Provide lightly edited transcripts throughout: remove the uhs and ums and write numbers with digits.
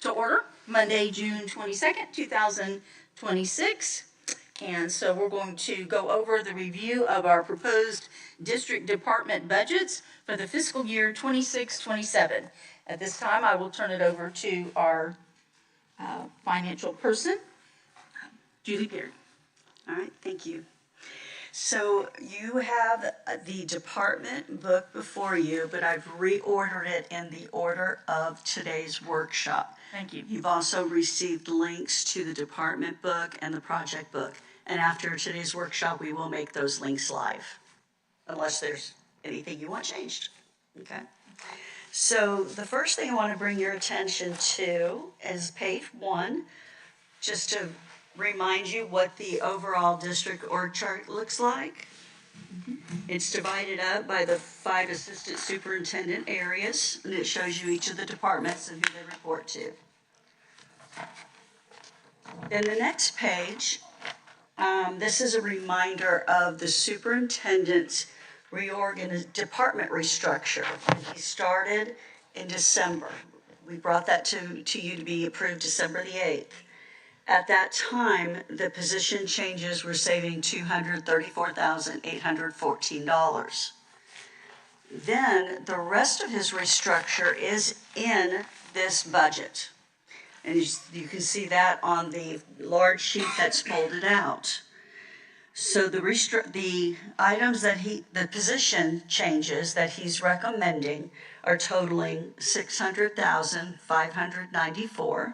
to order Monday, June 22nd, 2026. And so we're going to go over the review of our proposed district department budgets for the fiscal year 26-27. At this time, I will turn it over to our financial person, Julie Beard. All right, thank you. So you have the department book before you, but I've reordered it in the order of today's workshop. Thank you. You've also received links to the department book and the project book. And after today's workshop, we will make those links live, unless there's anything you want changed. Okay. So the first thing I want to bring your attention to is page 1, just to remind you what the overall district org chart looks like. It's divided up by the 5 assistant superintendent areas, and it shows you each of the departments and who they report to. Then the next page, this is a reminder of the superintendent's department restructure. He started in December. We brought that to you to be approved December the 8th. At that time, the position changes were saving $234,814. Then the rest of his restructure is in this budget. And you can see that on the large sheet that's folded out. So the items that the position changes that he's recommending are totaling $600,594.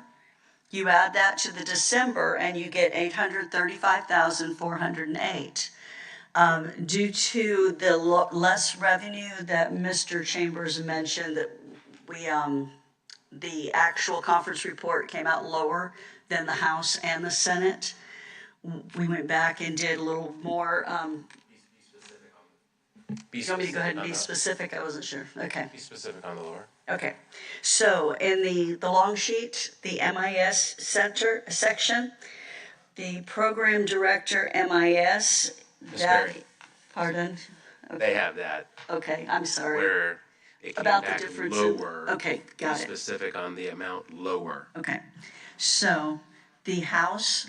You add that to the December and you get $835,408. Due to the less revenue that Mr. Chambers mentioned, that the actual conference report came out lower than the House and the Senate. We went back and did a little more. You want me to go ahead and be specific? I wasn't sure. Okay. Be specific on the lower. Okay, so in the long sheet, the MIS center section, the program director MIS, pardon? Okay. They have that. Okay, I'm sorry. Where it came About back the difference lower. Okay, got be it. Specific on the amount lower. Okay, so the House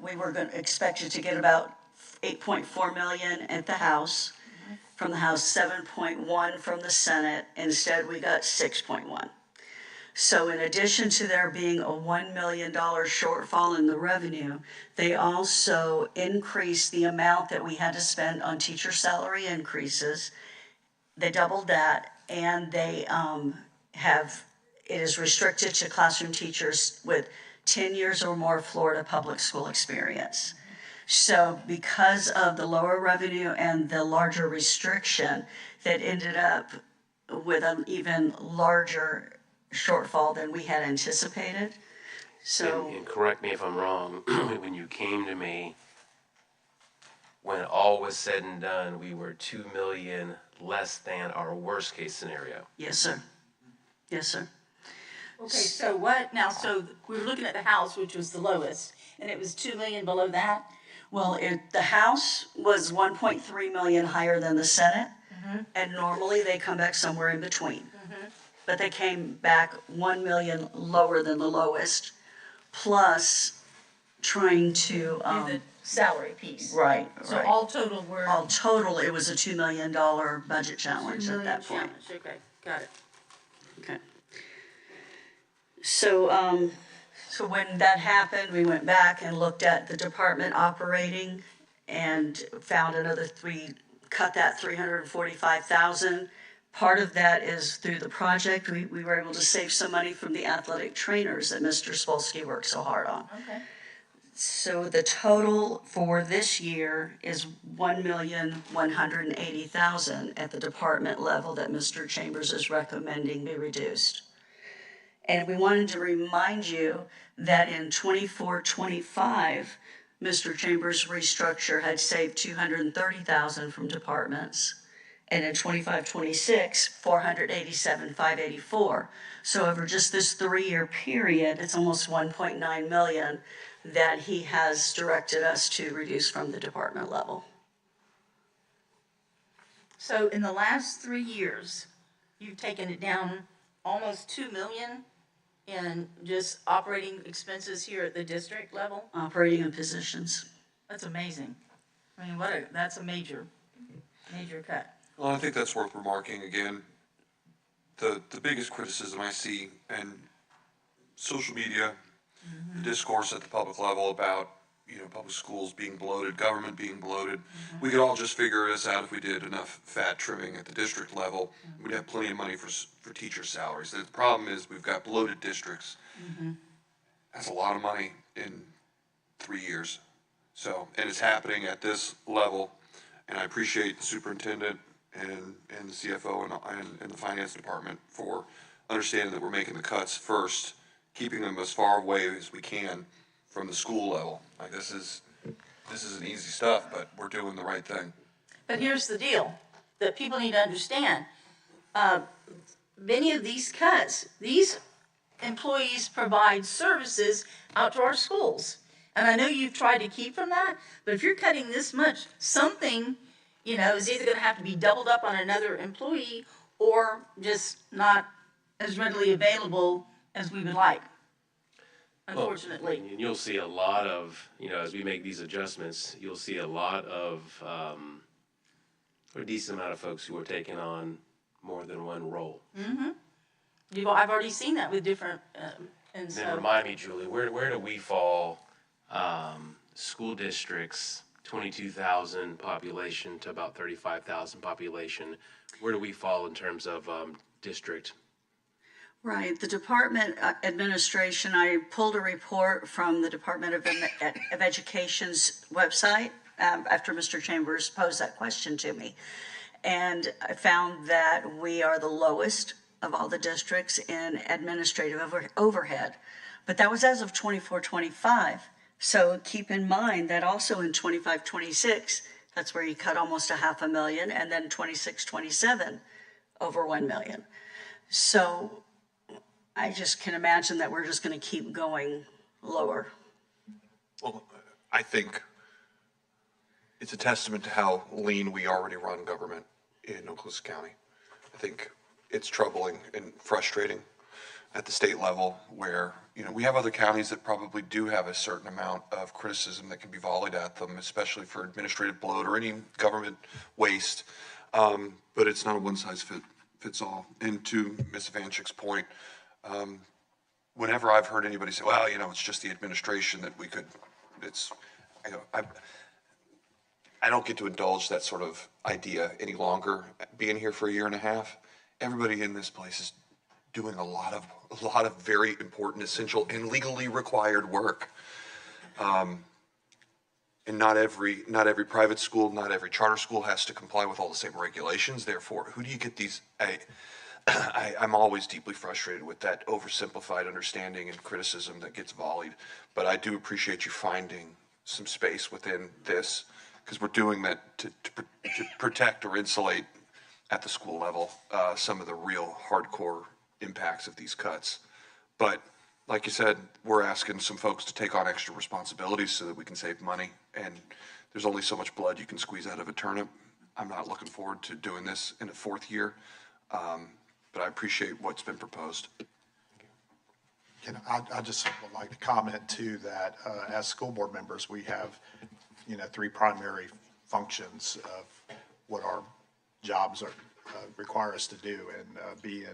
we were expected to get about 8.4 million at the House. From the House, 7.1 from the Senate. Instead, we got 6.1. So in addition to there being a $1 million shortfall in the revenue, they also increased the amount that we had to spend on teacher salary increases. They doubled that, and they it is restricted to classroom teachers with 10 years or more Florida public school experience. So because of the lower revenue and the larger restriction, that ended up with an even larger shortfall than we had anticipated. So, and correct me if I'm wrong, when you came to me, when all was said and done, we were $2 million less than our worst case scenario. Yes, sir. Yes, sir. Okay, so what now? So we were looking at the House, which was the lowest, and it was $2 million below that. Well, the House was 1.3 million higher than the Senate, and normally they come back somewhere in between. But they came back 1 million lower than the lowest, plus trying to the salary piece. Right. So right. all total, it was a $2 million budget challenge at that point. Okay, got it. Okay. So when that happened, we went back and looked at the department operating and found cut that $345,000. Part of that is through the project. We were able to save some money from the athletic trainers that Mr. Spolsky worked so hard on. Okay. So the total for this year is $1,180,000 at the department level that Mr. Chambers is recommending be reduced. And we wanted to remind you that in 24-25, Mr. Chambers' restructure had saved $230,000 from departments, and in 25-26, $487,584. So over just this 3-year period, it's almost $1.9 million that he has directed us to reduce from the department level. So in the last 3 years, you've taken it down almost $2 million in just operating expenses here at the district level? Operating positions. That's amazing. I mean, that's a major cut. Well, I think that's worth remarking again. The biggest criticism I see in social media, the discourse at the public level about, public schools being bloated, government being bloated. We could all just figure this out if we did enough fat trimming at the district level. We'd have plenty of money for teacher salaries. The problem is we've got bloated districts. That's a lot of money in 3 years. So, and it's happening at this level, and I appreciate the superintendent and the CFO and the finance department for understanding that we're making the cuts first, keeping them as far away as we can from the school level. Like this isn't easy stuff, but we're doing the right thing. But here's the deal that people need to understand. Many of these cuts, these employees provide services out to our schools. And I know you've tried to keep from that, but if you're cutting this much, something, is either going to have to be doubled up on another employee or just not as readily available as we would like, unfortunately. Well, and you'll see a lot of, as we make these adjustments, you'll see a lot of, or a decent amount of folks who are taking on more than one role. I've already seen that with different, and Then so. remind me, Julie, where do we fall, school districts, 22,000 population to about 35,000 population? Where do we fall in terms of district? Right, the Department Administration, I pulled a report from the Department of Education's website after Mr. Chambers posed that question to me. And I found that we are the lowest of all the districts in administrative overhead. But that was as of 24-25. So keep in mind that also in 25-26, that's where you cut almost $500,000, and then 26-27, over 1 million. So I just can imagine that we're just going to keep going lower. Well, I think it's a testament to how lean we already run government in Okaloosa County. I think it's troubling and frustrating at the state level where, we have other counties that probably do have a certain amount of criticism that can be volleyed at them, especially for administrative bloat or any government waste. But it's not a one-size-fits all. And to Ms. Vanchik's point, whenever I've heard anybody say, well, it's just the administration that we could, I don't get to indulge that sort of idea any longer. Being here for a year and a half, everybody in this place is doing a lot of very important, essential, and legally required work. And not every private school, not every charter school has to comply with all the same regulations. Therefore, who do you get these? I'm always deeply frustrated with that oversimplified understanding and criticism that gets volleyed. But I do appreciate you finding some space within this, because we're doing that to protect or insulate at the school level some of the real hardcore impacts of these cuts. But like you said, we're asking some folks to take on extra responsibilities so that we can save money. And there's only so much blood you can squeeze out of a turnip. I'm not looking forward to doing this in a fourth year. But I appreciate what's been proposed. I just would like to comment too that as school board members, we have, 3 primary functions of what our jobs require us to do, and being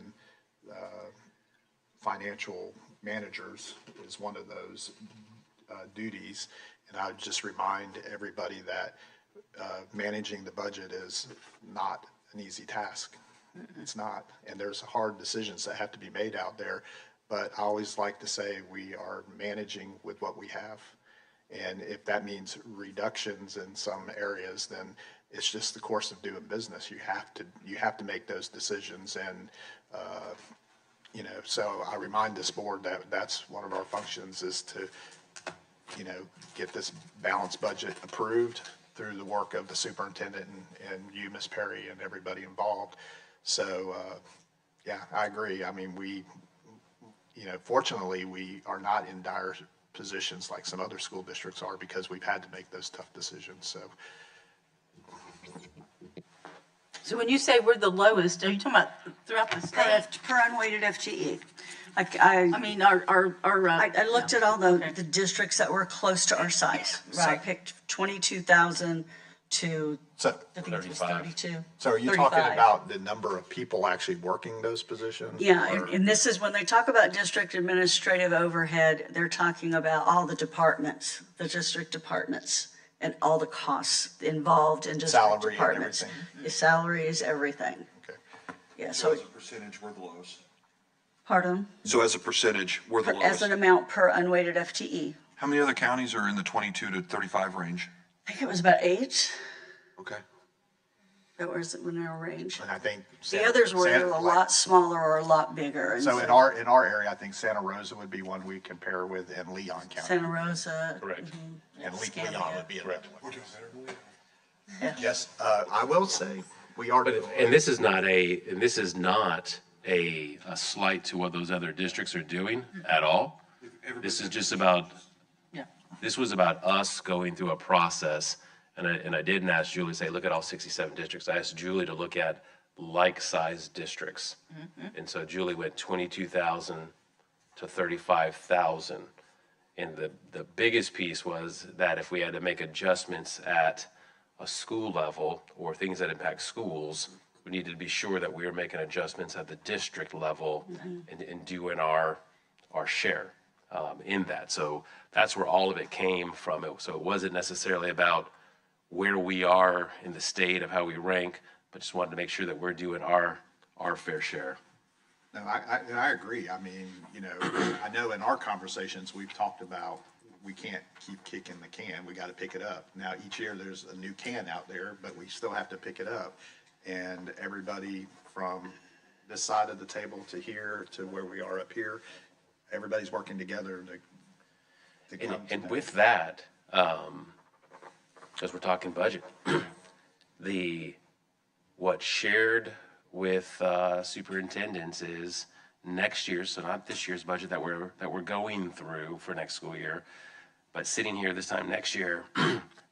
financial managers is one of those duties. And I would just remind everybody that managing the budget is not an easy task. It's not, and there's hard decisions that have to be made out there, but I always like to say we are managing with what we have. And if that means reductions in some areas, then it's just the course of doing business. You have to make those decisions. And, so I remind this board that that's one of our functions, is to, get this balanced budget approved through the work of the superintendent and you, Ms. Perry, and everybody involved. So, yeah, I agree. I mean, fortunately, we are not in dire positions like some other school districts are, because we've had to make those tough decisions. So when you say we're the lowest, are you talking about throughout the state? Per unweighted FTE. I mean, I looked at all the districts that were close to our size. So I Right. picked 22,000 to, So, I think it was 32. so are you talking 35. about the number of people actually working those positions? Yeah, Or- and this is when they talk about district administrative overhead, they're talking about all the departments, the district departments, and all the costs involved in district Salary and departments. everything. Your salaries, everything. Okay. Yeah, So so, as a percentage, we're the lowest. pardon? So as a percentage, we're the As lowest. an amount per unweighted FTE. How many other counties are in the 22 to 35 range? I think it was about 8 Okay. that was in our range. And I think. The others were either a lot smaller or a lot bigger. And So in our area, I think Santa Rosa would be one we compare with, and Leon County. Santa Rosa. Correct. And Leon Scandia. would be another one. Yes, I will say, we are. And this is not a slight to what those other districts are doing at all. This is just about, Yeah. this was about us going through a process. And I didn't ask Julie to say, look at all 67 districts. I asked Julie to look at like-sized districts. And so Julie went 22,000 to 35,000. And the biggest piece was that if we had to make adjustments at a school level or things that impact schools, we needed to be sure that we were making adjustments at the district level and doing our share in that. So that's where all of it came from. So it wasn't necessarily about where we are in the state of how we rank, but just wanted to make sure that we're doing our fair share. No, I agree. I mean, I know in our conversations, we've talked about, we can't keep kicking the can, we gotta pick it up. Now, each year, there's a new can out there, but we still have to pick it up. And everybody from this side of the table to here, to where we are up here, everybody's working together to come to And that. with that, because we're talking budget, what's shared with superintendents is next year, so not this year's budget that we're going through for next school year, but sitting here this time next year,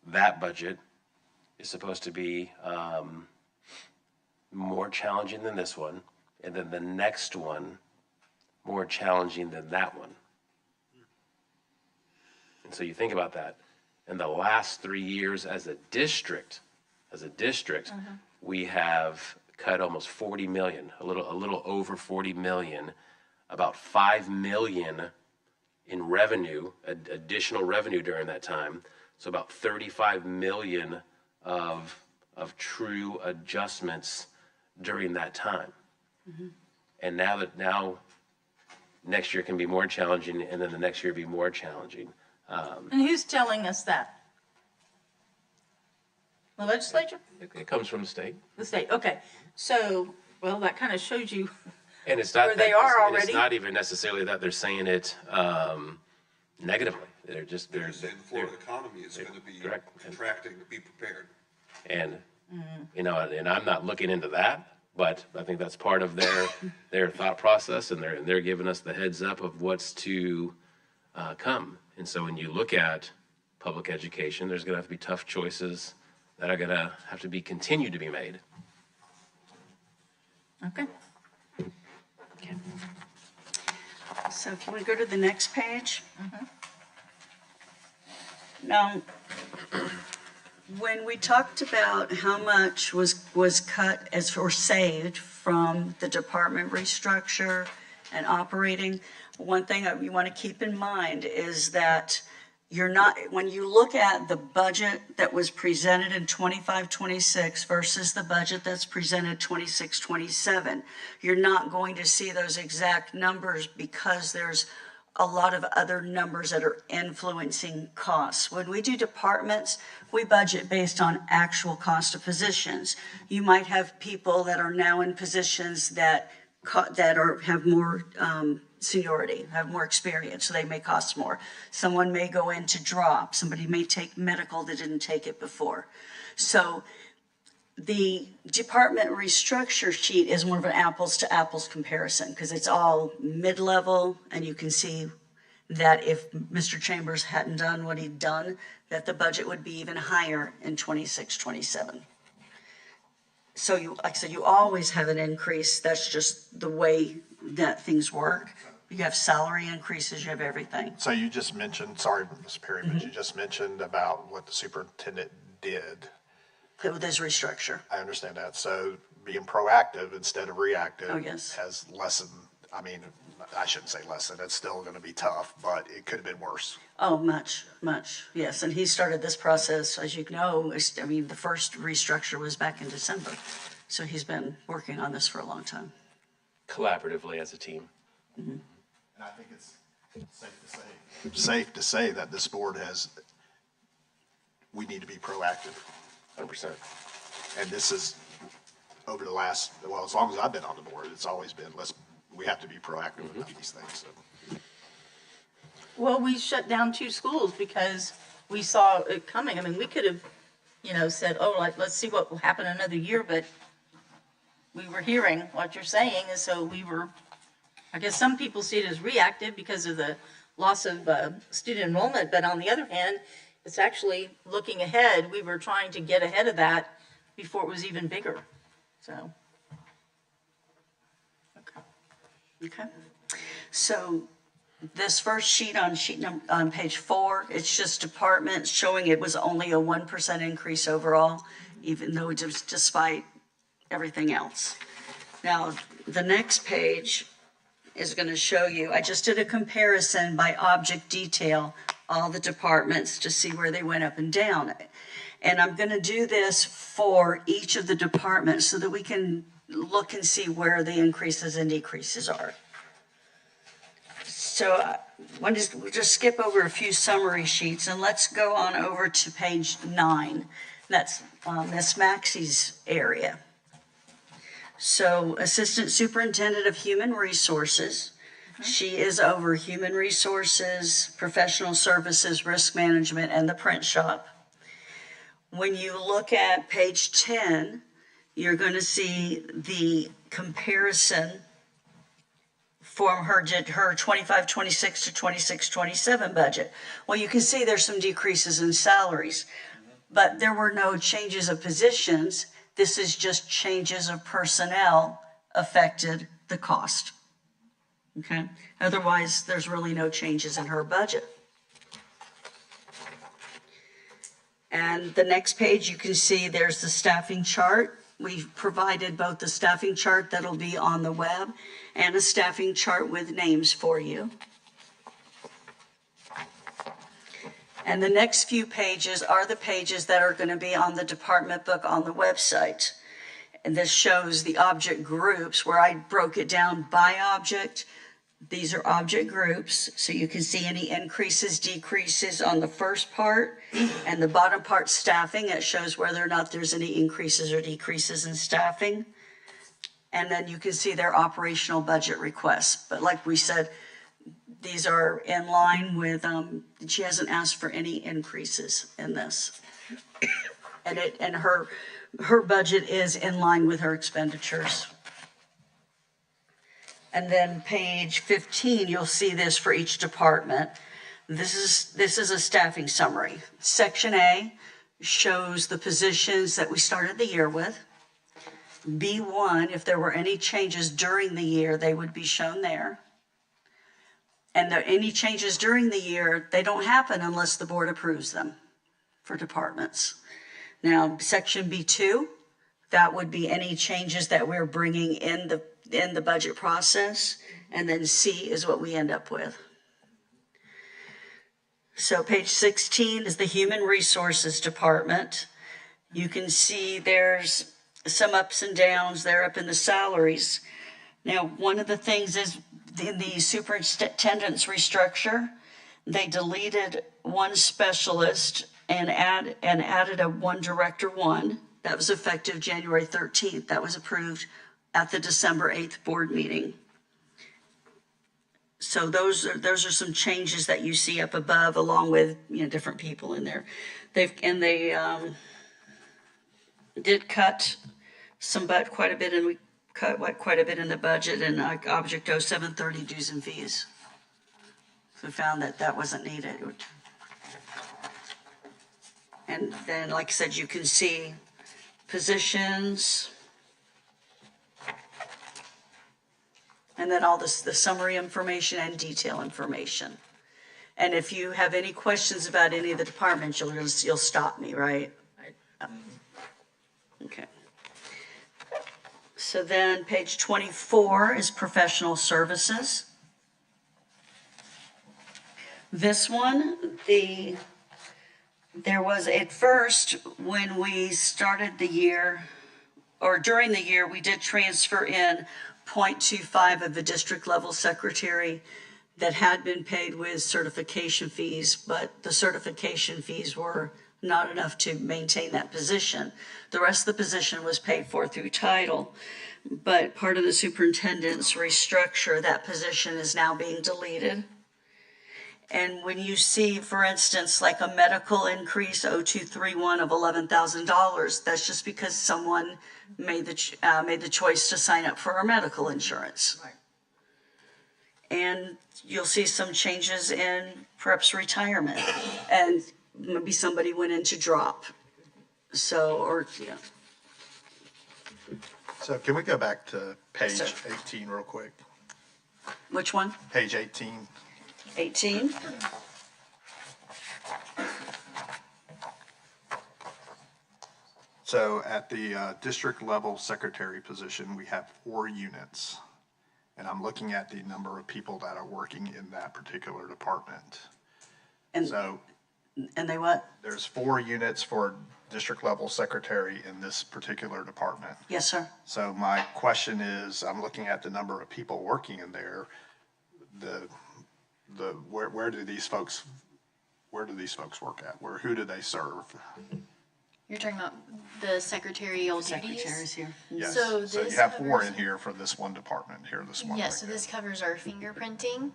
that budget is supposed to be more challenging than this one, and then the next one more challenging than that one. And so you think about that. In the last 3 years as a district, we have cut almost 40 million, a little over 40 million, about 5 million in revenue, additional revenue during that time. So about 35 million of true adjustments during that time. And now next year can be more challenging, and then the next year be more challenging. And who's telling us that? The legislature? It comes from the state. The state, okay. So, well, that kind of shows you, And it's not Where they that- are and It's already. not even necessarily that they're saying it negatively. They're just, They're saying the Florida economy is gonna be correct. contracting, be prepared. and, and I'm not looking into that, but I think that's part of their thought process, and they're giving us the heads up of what's to come. And so when you look at public education, there's gonna have to be tough choices that are gonna have to be continued to be made. okay. So can we go to the next page? Now, when we talked about how much was cut or saved from the department restructure and operating, one thing that we want to keep in mind is that you're not, when you look at the budget that was presented in 25-26 versus the budget that's presented 26-27, you're not going to see those exact numbers because there's a lot of other numbers that are influencing costs. When we do departments, we budget based on actual cost of positions. You might have people that are now in positions that have more seniority, have more experience, so they may cost more. Someone may go into drop, somebody may take medical that didn't take it before. So the department restructure sheet is more of an apples to apples comparison because it's all mid-level, and you can see that if Mr. Chambers hadn't done what he'd done, that the budget would be even higher in 26-27. So you, like I said, you always have an increase. That's just the way that things work. You have salary increases, you have everything. So you just mentioned, sorry, Ms. Perry, but you just mentioned about what the superintendent did. With this restructure. I understand that. So being proactive instead of reactive. Oh, yes. Has lessened, I mean, I shouldn't say lessened, it's still gonna be tough, but it could have been worse. Oh, much, yes. And he started this process, as you know, I mean, the first restructure was back in December. So he's been working on this for a long time. Collaboratively as a team. And I think it's safe to say that this board we need to be proactive. 100%. And this is over the last, well, as long as I've been on the board, it's always been, we have to be proactive about these things, so. Well, we shut down 2 schools because we saw it coming. I mean, we could have, said, oh, let's see what will happen another year, but we were hearing what you're saying, and so I guess some people see it as reactive because of the loss of student enrollment, but on the other hand, it's actually looking ahead. We were trying to get ahead of that before it was even bigger, so. Okay. So this first sheet on page 4, it's just departments showing it was only a 1% increase overall, even though it was despite everything else. Now, the next page is going to show you, I just did a comparison by object detail, all the departments to see where they went up and down. And I'm going to do this for each of the departments so that we can look and see where the increases and decreases are. So we'll just skip over a few summary sheets and let's go on over to page 9. That's Miss Maxey's area. So Assistant Superintendent of Human Resources. She is over Human Resources, Professional Services, Risk Management, and the print shop. When you look at page 10, you're going to see the comparison from her 25-26 to 26-27 budget. Well, you can see there's some decreases in salaries, but there were no changes of positions. This is just changes of personnel affected the cost. Okay? Otherwise, there's really no changes in her budget. And the next page, you can see there's the staffing chart. We've provided both the staffing chart that'll be on the web and a staffing chart with names for you. And the next few pages are the pages that are going to be on the department book on the website. And this shows the object groups where I broke it down by object. These are object groups, so you can see any increases, decreases on the first part, and the bottom part, staffing. It shows whether or not there's any increases or decreases in staffing. And then you can see their operational budget requests. But like we said, these are in line with, she hasn't asked for any increases in this. And her budget is in line with her expenditures. And then page 15, you'll see this for each department. This is a staffing summary. Section A shows the positions that we started the year with. B1, if there were any changes during the year, they would be shown there. And any changes during the year, they don't happen unless the board approves them for departments. Now, section B2, that would be any changes that we're bringing in the budget process, and then C is what we end up with. So page 16 is the Human Resources Department. You can see there's some ups and downs there up in the salaries. Now, one of the things is in the superintendent's restructure, they deleted one specialist and added a one director one. That was effective January 13th. That was approved at the December 8th board meeting. So those are some changes that you see up above, along with different people in there. They did cut quite a bit, and we cut quite a bit in the budget and Object 0730 dues and fees. So we found that wasn't needed. And then, like I said, you can see positions, And then all this, the summary information and detail information. And if you have any questions about any of the departments, you'll stop me, right? Okay. So then page 24 is professional services. This one, there was at first, when we started the year, or during the year, we did transfer in 0.25 of the district level secretary that had been paid with certification fees, but the certification fees were not enough to maintain that position. The rest of the position was paid for through title, but part of the superintendent's restructure, that position is now being deleted. And when you see, for instance, like a medical increase 0231 of $11,000, that's just because someone made the choice to sign up for our medical insurance. Right. And you'll see some changes in perhaps retirement, and maybe somebody went into drop. So, or, yeah. So can we go back to page Sir. 18 real quick? Which one? Page 18. 18? So at the district level secretary position, we have 4 units. And I'm looking at the number of people that are working in that particular department. And, So and they what? there's 4 units for district level secretary in this particular department. Yes, sir. So my question is, I'm looking at the number of people working in there. Where do these folks work at? Who do they serve? You're talking about the secretarial Secretaries duties? here. Yes, So so you this have 4 in covers- here for this one department here, this one. Yes, so right this covers our fingerprinting,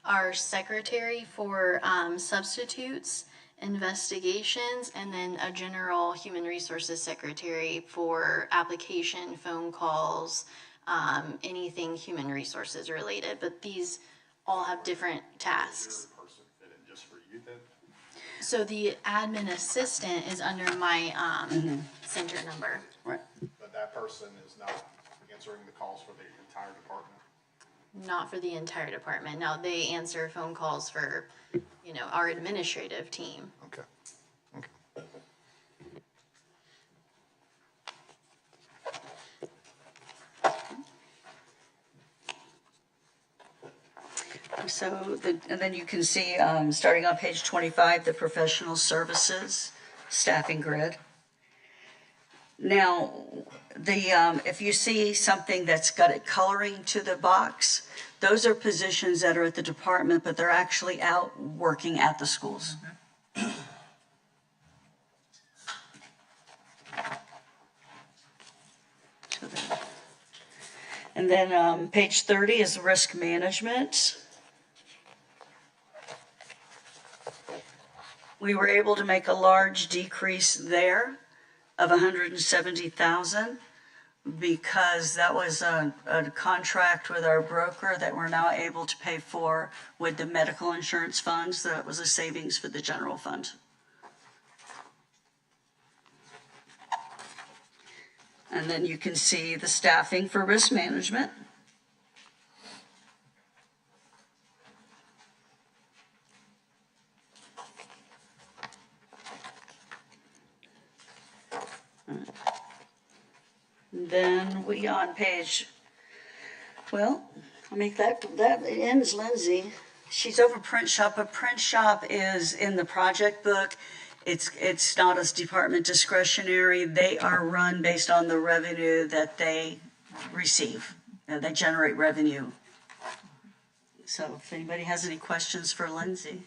our secretary for substitutes, investigations, and then a general human resources secretary for application, phone calls, anything human resources related. But these all have different tasks. now. Person fit in just for you then? So the admin assistant is under my center number. Right. But that person is not answering the calls for the entire department? Not for the entire department. Now, they answer phone calls for, our administrative team. Okay. Okay. So, and then you can see, starting on page 25, the professional services staffing grid. Now, if you see something that's got it coloring to the box, those are positions that are at the department, but they're actually out working at the schools. And then page 30 is risk management. We were able to make a large decrease there of 170,000 because that was a contract with our broker that we're now able to pay for with the medical insurance funds. That was a savings for the general fund. And then you can see the staffing for risk management. Then we on page, well, I mean, that ends Lindsay. She's over print shop, but print shop is in the project book. It's not as department discretionary. They are run based on the revenue that they receive. They generate revenue. So if anybody has any questions for Lindsay.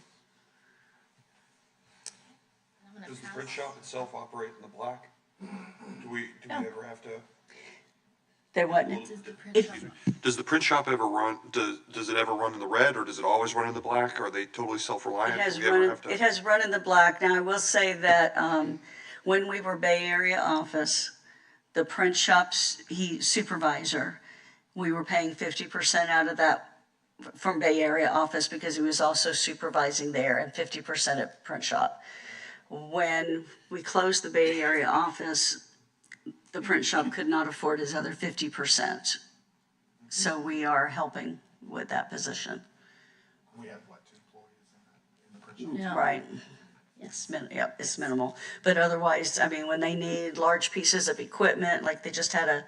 Does the print shop itself operate in the black? Do we ever have to? They what? Does the print shop ever run, does it ever run in the red, or does it always run in the black? Are they totally self-reliant? It has run in the black. Now, I will say that when we were Bay Area office, the print shop's supervisor, we were paying 50% out of that from Bay Area office because he was also supervising there, and 50% at print shop. When we closed the Bay Area office, the print shop could not afford his other 50%. So we are helping with that position. We have, what, 2 employees in the print shop? Yeah. Right. Yep, it's minimal. But otherwise, I mean, when they need large pieces of equipment, like they just had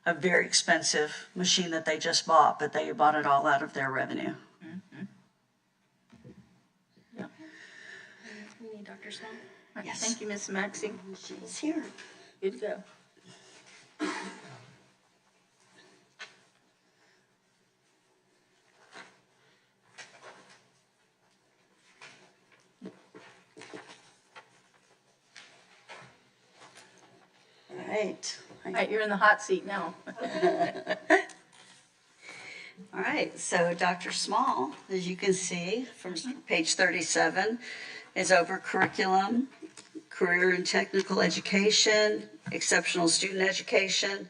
a very expensive machine that they just bought, but they bought it all out of their revenue. We need Dr. Small. Yes. Thank you, Ms. Maxey. She's here. Good to go. All right. All right, you're in the hot seat now. All right, so Dr. Small, as you can see from page 37, is over curriculum, career and technical education, exceptional student education,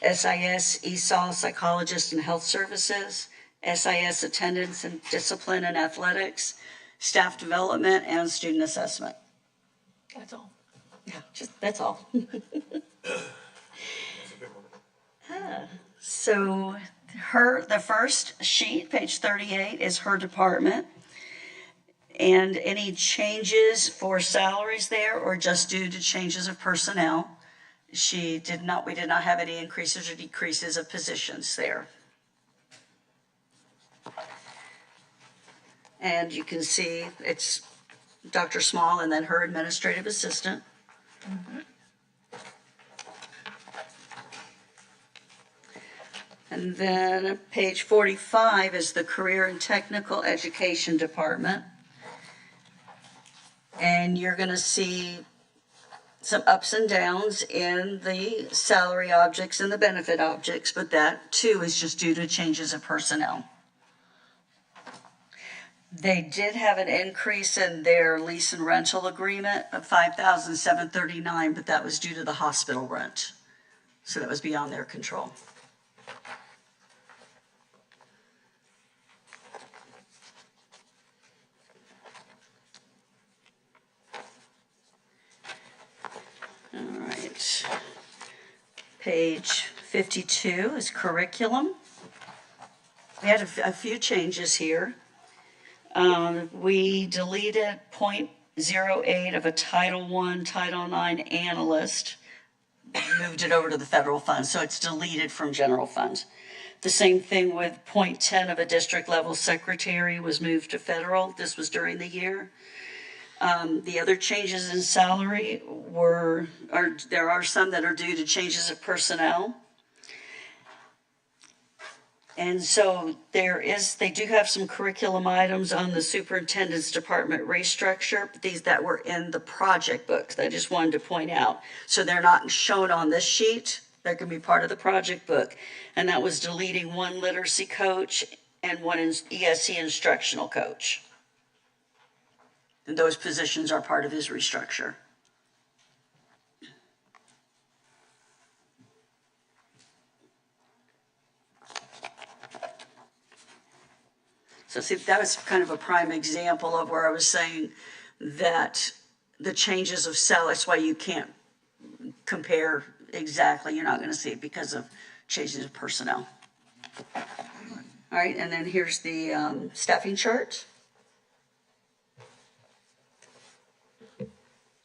SIS, ESOL, psychologist and health services, SIS attendance and discipline and athletics, staff development, and student assessment. That's all. Yeah, that's all. So the first sheet, page 38, is her department. And any changes for salaries there or just due to changes of personnel? We did not have any increases or decreases of positions there. And you can see it's Dr. Small and then her administrative assistant. And then page 45 is the Career and Technical Education Department. And you're going to see some ups and downs in the salary objects and the benefit objects, but that too is just due to changes of personnel. They did have an increase in their lease and rental agreement of $5,739, but that was due to the hospital rent. So that was beyond their control. All right. Page 52 is curriculum. We had a few changes here. We deleted 0.08 of a Title I, Title IX analyst, moved it over to the federal fund, so it's deleted from general fund. The same thing with 0.10 of a district level secretary was moved to federal. This was during the year. The other changes in salary there are some that are due to changes of personnel. And so they do have some curriculum items on the superintendent's department restructure, these that were in the project book that I just wanted to point out. So they're not shown on this sheet, they're gonna be part of the project book. And that was deleting one literacy coach and one ESC instructional coach. And those positions are part of his restructure. So see, that was kind of a prime example of where I was saying that the changes of salary, that's why you can't compare exactly, you're not gonna see it because of changes of personnel. All right, and then here's the staffing chart.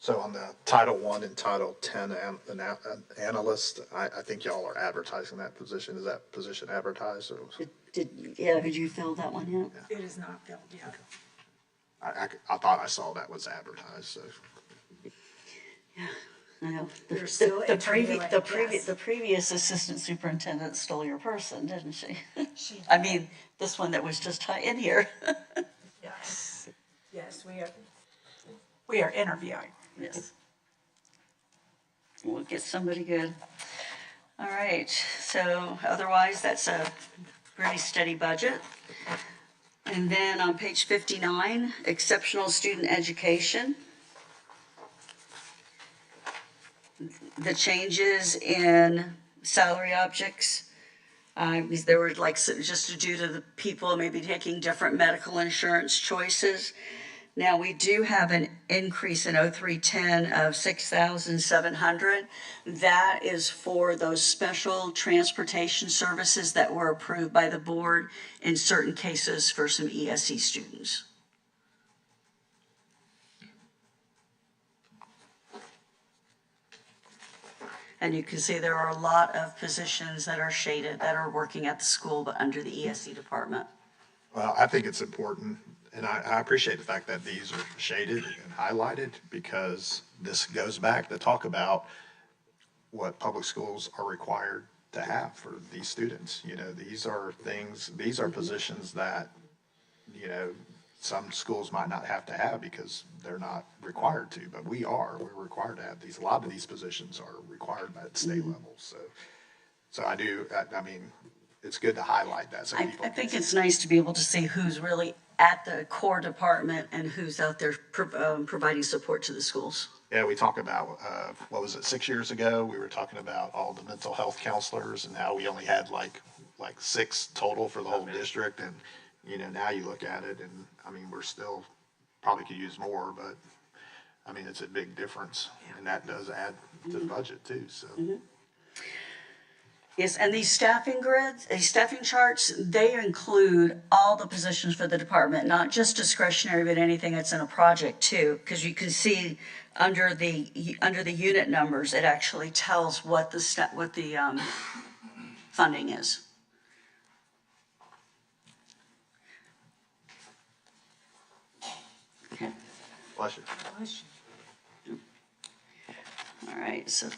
So on the Title I and Title X analyst, I think y'all are advertising that position. Is that position advertised? Or Did you fill that one yet? It is not filled yet. I thought I saw that was advertised, so. I know. We're still interviewing, yes. The previous assistant superintendent stole your person, didn't she? She- I mean, this one that was just in here. Yes, yes, we are interviewing. Yes. We'll get somebody good. All right, so otherwise, that's a pretty steady budget. And then on page 59, exceptional student education. The changes in salary objects, there were just due to the people maybe taking different medical insurance choices. Now, we do have an increase in 0310 of 6,700. That is for those special transportation services that were approved by the board in certain cases for some ESE students. And you can see there are a lot of positions that are shaded that are working at the school but under the ESE department. Well, I think it's important, and I appreciate the fact that these are shaded and highlighted, because this goes back to talk about what public schools are required to have for these students. You know, these are things, these are positions that, you know, some schools might not have to have because they're not required to, but we're required to have these. A lot of these positions are required by the state level, so I mean, it's good to highlight that so people I can think see. it's nice to be able to see who's really at the core department and who's out there providing support to the schools. Yeah, we talk about, what was it, 6 years ago, we were talking about all the mental health counselors and how we only had like 6 total for the whole district. And, you know, now you look at it and, I mean, we're still, probably could use more, but, I mean, it's a big difference. And that does add to the budget too, so. Yes, and these staffing grids, these staffing charts, they include all the positions for the department, not just discretionary, but anything that's in a project too. Because you can see under the unit numbers, it actually tells what the funding is. Okay. Bless you. All right, so.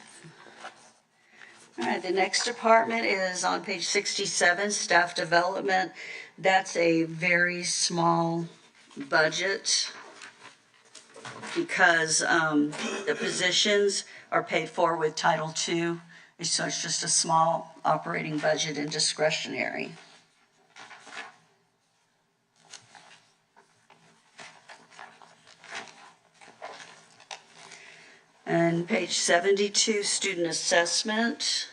All right, the next department is on page 67, staff development. That's a very small budget because the positions are paid for with Title II. So it's just a small operating budget and discretionary. And page 72, student assessment.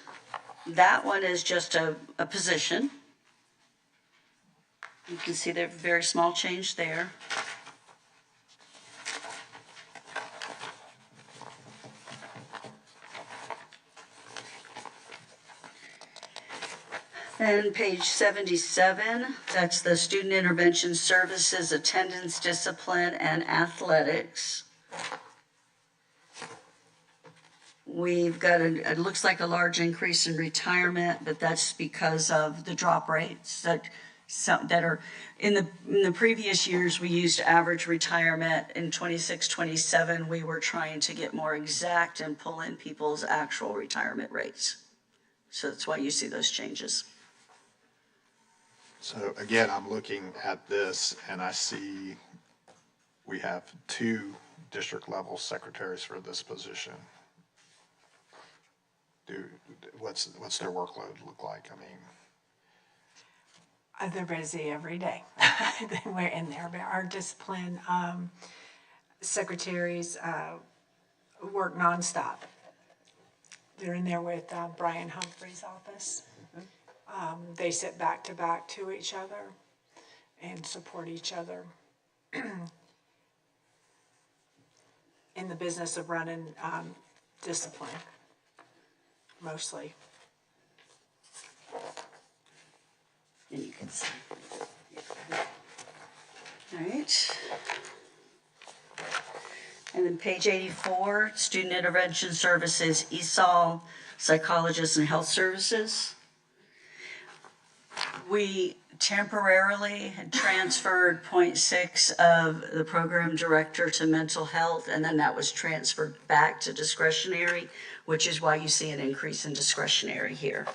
That one is just a position. You can see there's very small change there. And page 77, that's the student intervention services, attendance, discipline, and athletics. We've got it looks like a large increase in retirement, but that's because of the drop rates that are in the previous years. We used average retirement. In 26, 27, we were trying to get more exact and pull in people's actual retirement rates. So that's why you see those changes. So again, I'm looking at this and I see we have 2 district level secretaries for this position. What's their workload look like? I mean, They're busy every day. We're in there, but our discipline secretaries work nonstop. They're in there with Brian Humphrey's office. They sit back to back to each other and support each other in the business of running discipline, mostly. And you can see. All right. And then page 84, student intervention services, ESOL, psychologists and health services. We temporarily had transferred 0.6 of the program director to mental health, and then that was transferred back to discretionary, which is why you see an increase in discretionary here.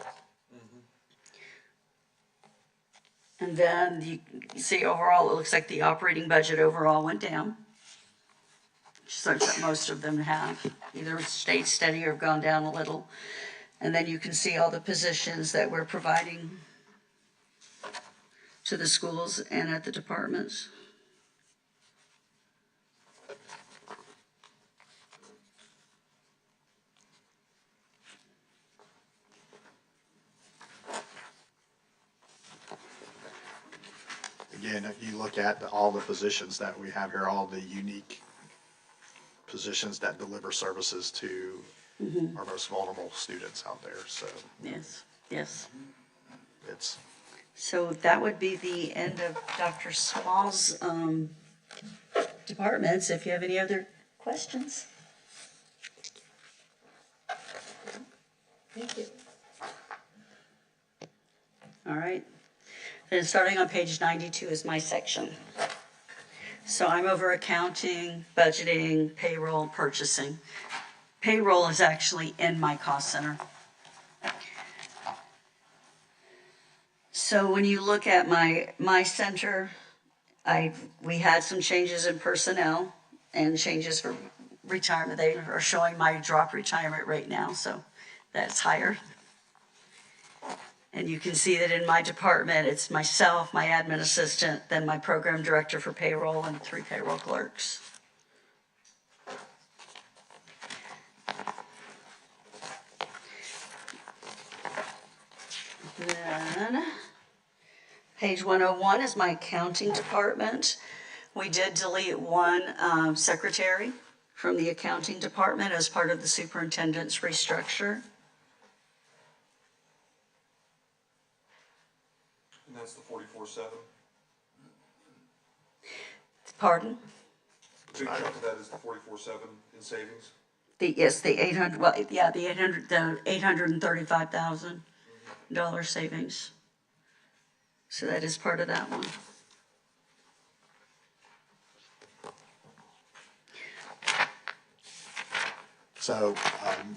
And then you see overall, it looks like the operating budget overall went down. Such that most of them have either stayed steady or gone down a little. And then you can see all the positions that we're providing to the schools and at the departments. And if you look at all the positions that we have here, all the unique positions that deliver services to our most vulnerable students out there, so Yes, yes. it's, So that would be the end of Dr. Small's departments. If you have any other questions? Thank you. All right. Then starting on page 92 is my section. So I'm over accounting, budgeting, payroll, purchasing. Payroll is actually in my cost center. So when you look at my center, we had some changes in personnel and changes for retirement. They are showing my drop retirement rate now, so that's higher. And you can see that in my department, it's myself, my admin assistant, then my program director for payroll, and 3 payroll clerks. Then, page 101 is my accounting department. We did delete 1 secretary from the accounting department as part of the superintendent's restructure. And that's the 44.7? Pardon? Big chunk of that is the 44.7 in savings? Yes, the 800, well, yeah, the $835,000 savings. So that is part of that one. so,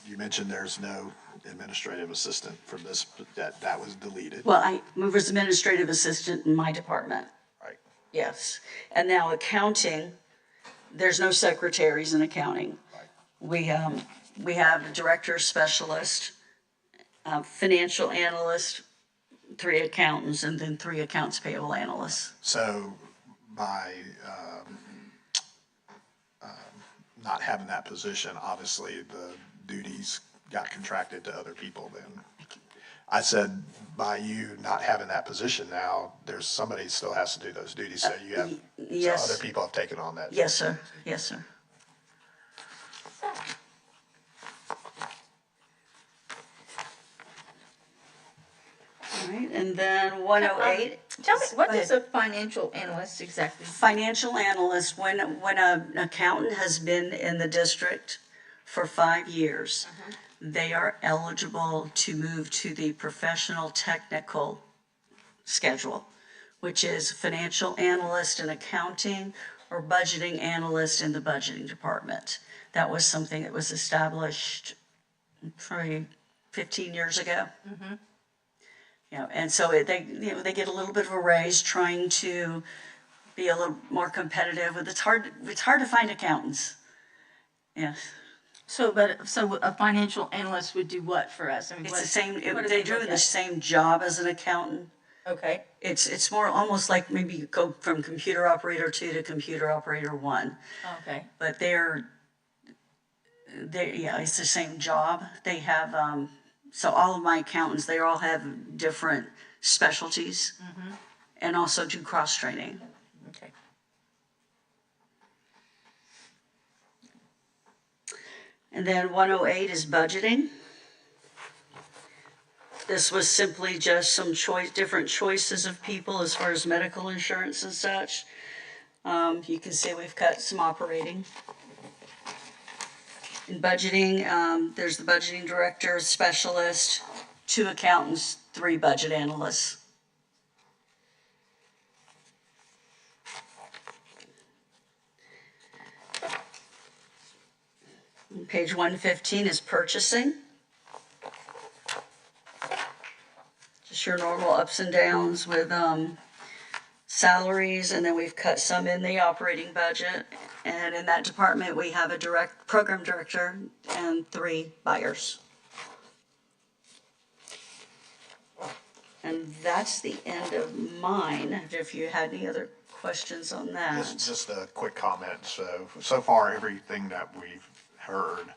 you mentioned there's no administrative assistant for this, that was deleted, Well, I was administrative assistant in my department, right? yes. And now accounting, there's no secretaries in accounting. We have a director specialist, a financial analyst, 3 accountants, and then 3 accounts payable analysts. So by not having that position, obviously the duties got contracted to other people then. I said by you not having that position now, there's somebody still has to do those duties, so you have, yes. so other people have taken on that. Yes, sir, yes, sir. All right, and then 108. Tell me, what Go is ahead. a financial analyst exactly? Financial analyst, when an accountant has been in the district for 5 years, they are eligible to move to the professional technical schedule, which is financial analyst in accounting or budgeting analyst in the budgeting department. That was something that was established probably 15 years ago. You know, and so they get a little bit of a raise trying to be a little more competitive. But it's hard to find accountants. Yes, So a financial analyst would do what for us? I mean, it's what- the same. what do They're they doing look the at? same job as an accountant. Okay, It's more almost like maybe you go from computer operator 2 to computer operator 1, okay. but they're yeah, it's the same job. They have so all of my accountants, they all have different specialties, and also do cross training. Okay. And then 108 is budgeting. This was simply just some different choices of people as far as medical insurance and such. You can see we've cut some operating. In budgeting, there's the budgeting director, specialist, 2 accountants, 3 budget analysts. Page 115 is purchasing. Just your normal ups and downs with salaries, and then we've cut some in the operating budget. And in that department, we have a program director and 3 buyers. And that's the end of mine, if you had any other questions on that. Just a quick comment. So far, everything that we've heard,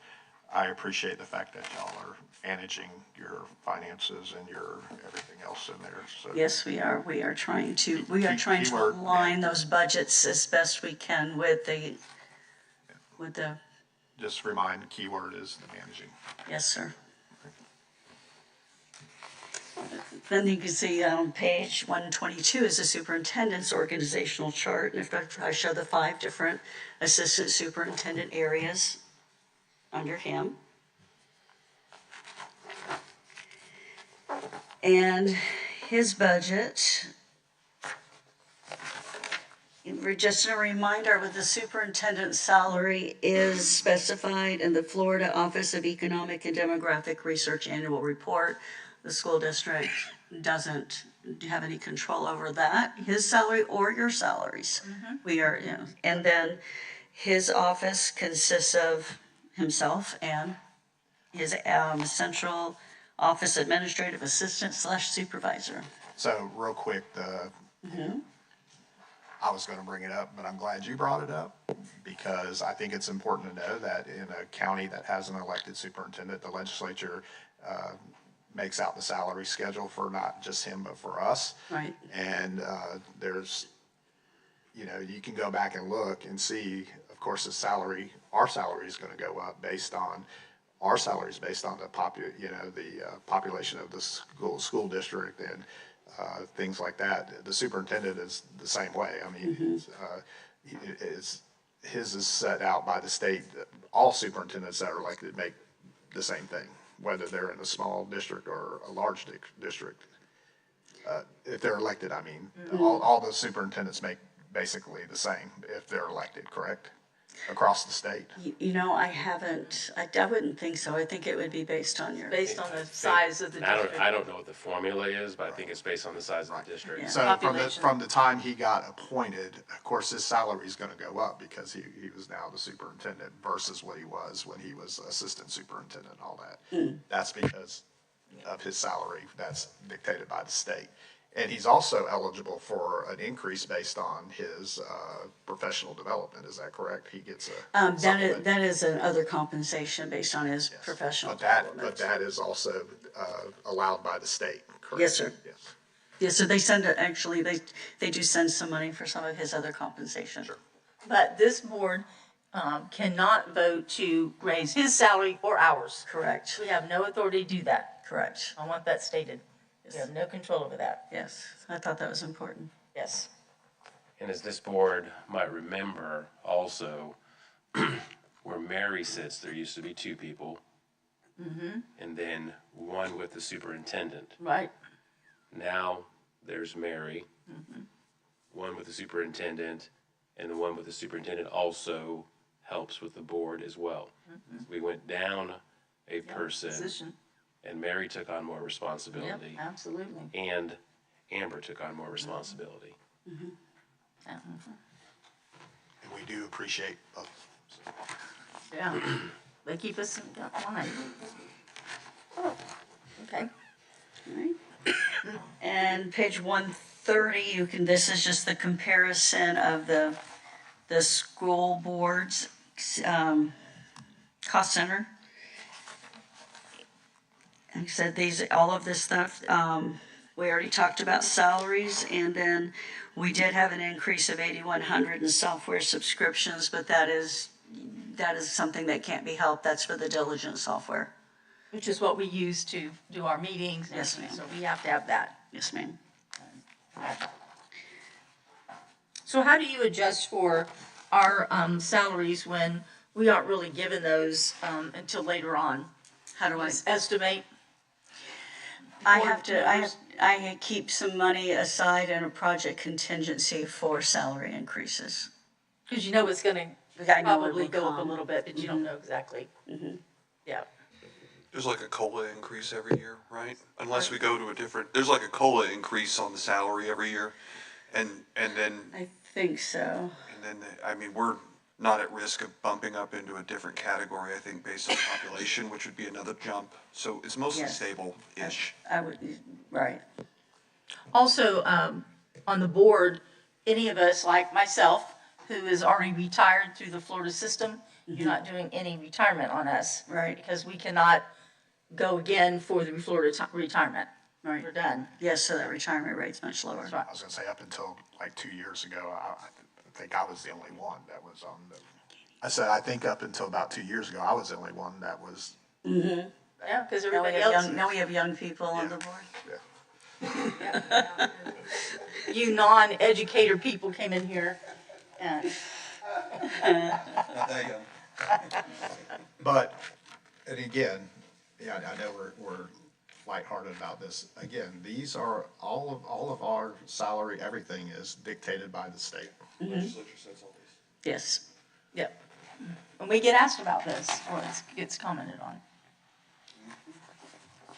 I appreciate the fact that y'all are managing your finances and your everything else in there, so. Yes, we are. We are trying to Keyword, align those budgets as best we can with the, Just remind, keyword is the managing. yes, sir. Then you can see on page 122 is the superintendent's organizational chart. And if I show the 5 different assistant superintendent areas under him. And his budget, just a reminder, with the superintendent's salary is specified in the Florida Office of Economic and Demographic Research Annual Report. The school district doesn't have any control over that, his salary or your salaries. We are, and then his office consists of himself and his central office administrative assistant / supervisor. So real quick, I was gonna bring it up, but I'm glad you brought it up, because I think it's important to know that in a county that has an elected superintendent, the legislature makes out the salary schedule for not just him, but for us. Right. And there's, you can go back and look and see, of course, our salary is gonna go up based on, our salary is based on the population of the school district and things like that. The superintendent is the same way. I mean, his is set out by the state. All superintendents that are elected make the same thing, whether they're in a small district or a large district. If they're elected, I mean, all the superintendents make basically the same if they're elected, correct? Across the state. I wouldn't think so. I think it would be based on your. Based on the size of the district. I don't know what the formula is, but I think it's based on the size of the district. Yeah. So Population. from the time he got appointed, of course, his salary is gonna go up because he was now the superintendent versus what he was when he was assistant superintendent and all that. That's because of his salary that's dictated by the state. And he's also eligible for an increase based on his professional development, is that correct? He gets a supplement. That is another compensation based on his professional But development. that is also allowed by the state, correct? Yes, sir. Yes. Yeah, so they do send some money for some of his other compensation. Sure. But this board cannot vote to raise his salary or ours. Correct, We have no authority to do that. correct. I want that stated. We have no control over that. Yes, I thought that was important. Yes. And as this board might remember also, where Mary sits, there used to be 2 people. And then 1 with the superintendent. Right. Now there's Mary, 1 with the superintendent, and the 1 with the superintendent also helps with the board as well. We went down a person, Position. and Mary took on more Yep, responsibility, absolutely. and Amber took on more responsibility. And we do appreciate both. Yeah. They keep us in line. Okay. And page 130, this is just the comparison of the school board's cost center. Like I said, all of this stuff, we already talked about salaries, and then we did have an increase of 8,100 in software subscriptions, but that is something that can't be helped. That's for the diligent software. Which is what we use to do our meetings. Yes, ma'am. So we have to have that. Yes, ma'am. So how do you adjust for our salaries when we aren't really given those until later on? How do I? Estimate? I keep some money aside in a project contingency for salary increases. Because you know it's gonna I know it probably will go up a come. little bit, but you don't know exactly. Yeah. There's like a COLA increase every year, right? Unless we go to a different, there's like a COLA increase on the salary every year. And then, I think so. I mean, we're not at risk of bumping up into a different category, I think, based on population, which would be another jump. So it's mostly Yes. stable-ish. I would, right. Also, on the board, any of us, like myself, who is already retired through the Florida system, you're not doing any retirement on us. Right. Because we cannot go again for the Florida retirement. Right. We're done. Yes, so that retirement rate's much lower. That's right. I was gonna say, up until like 2 years ago, I think I was the only one that was on the, I said, I think up until about 2 years ago, I was the only one that was, Yeah, because Now we everybody have else, young, now we have young people on Yeah. the board. yeah. you non-educator people came in here and, But, and again, yeah, I know we're lighthearted about this. Again, these are, all of our salary, everything is dictated by the state. Yes. yep. When we get asked about this, or it gets commented on.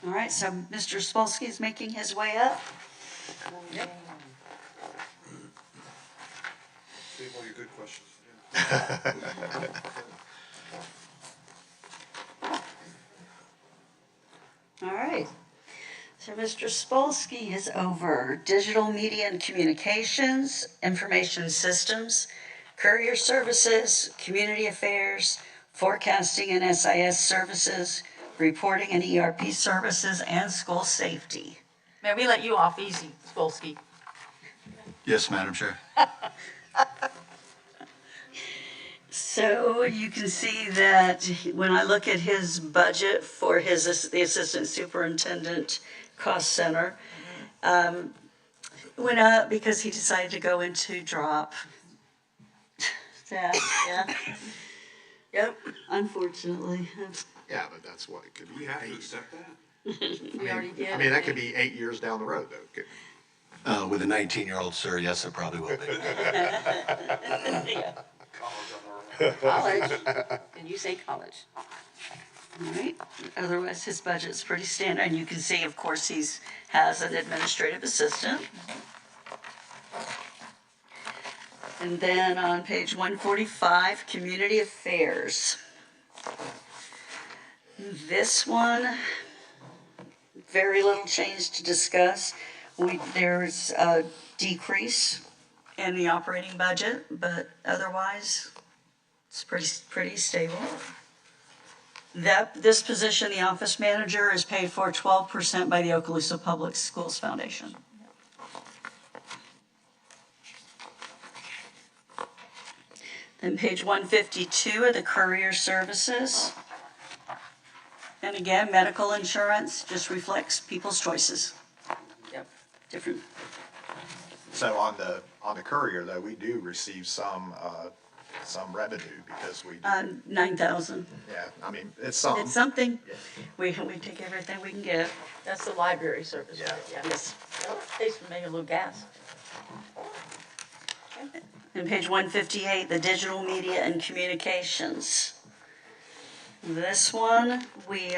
All right, so Mr. Spolsky is making his way up. Yep. Save all your good questions. All right. So Mr. Spolsky is over digital media and communications, information systems, courier services, community affairs, forecasting and SIS services, reporting and ERP services, and school safety. Man, we let you off easy, Spolsky. Yes, Madam Chair. So you can see that when I look at his budget for the Assistant Superintendent Cost Center, went up because he decided to go into drop. Sad, yeah. Yep, unfortunately. Yeah, but that's what it could be. We have to accept that. We already did. I mean, that could be 8 years down the road, though. With a 19-year-old, sir, yes, it probably will be. College. Did you say college? All right, otherwise his budget's pretty standard, and you can see, of course, has an administrative assistant. And then on page 145, Community Affairs. This one, very little change to discuss. There's a decrease in the operating budget, but otherwise, it's pretty stable. This position, the office manager, is paid for 12% by the Okaloosa Public Schools Foundation. Then page 152 are the courier services. And again, medical insurance just reflects people's choices. Yep. Different. So on the courier, though, we do receive some revenue because we do, 9,000. yeah, I mean, it's some. It's something. We take everything we can get. That's the library service, right? Yeah. Yes. Pays for maybe a little gas. And page 158, the digital media and communications. This one, we,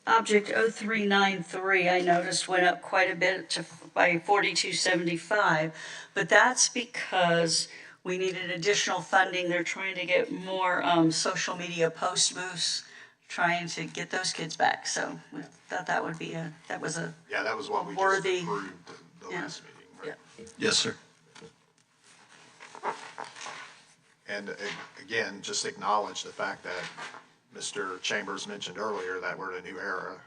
Object 0393, I noticed went up quite a bit by 4275, but that's because we needed additional funding. They're trying to get more social media post boosts, trying to get those kids back. So we thought that would be Yeah, that was what we just Worthy. approved the Yeah. last meeting. Right? Yeah. Yes, sir. And again, just acknowledge the fact that Mr. Chambers mentioned earlier that we're in a new era.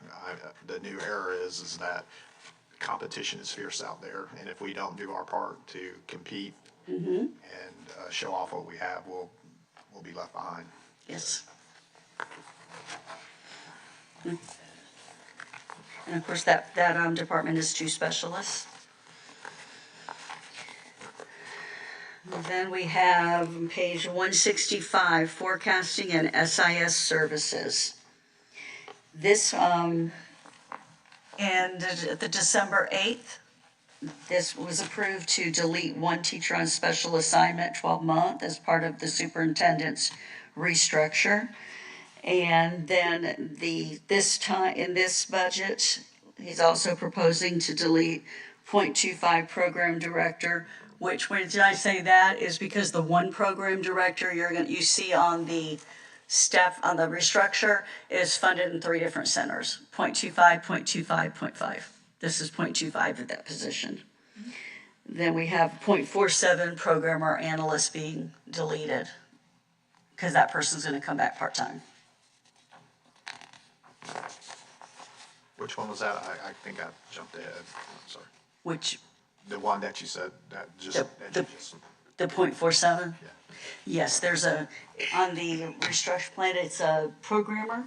The new era is that competition is fierce out there, and if we don't do our part to compete and show off what we have, we'll be left behind. Yes. And of course, that department is 2 specialists. Then we have page 165, forecasting and SIS services. This, and the December 8th, this was approved to delete 1 teacher on special assignment 12-month as part of the superintendent's restructure. And then this time, in this budget, he's also proposing to delete 0.25 program director, which, when did I say that, is because the 1 program director you see on the staff, on the restructure, is funded in 3 different centers, 0.25, 0.25, 0.5. This is 0.25 of that position. Then we have .47 programmer analyst being deleted, because that person's gonna come back part-time. Which one was that? I think I jumped ahead. I'm sorry. Which, The one that you said, that just, The- that the- you just, the .47? yeah. Yes, there's on the restructure plan, it's a programmer.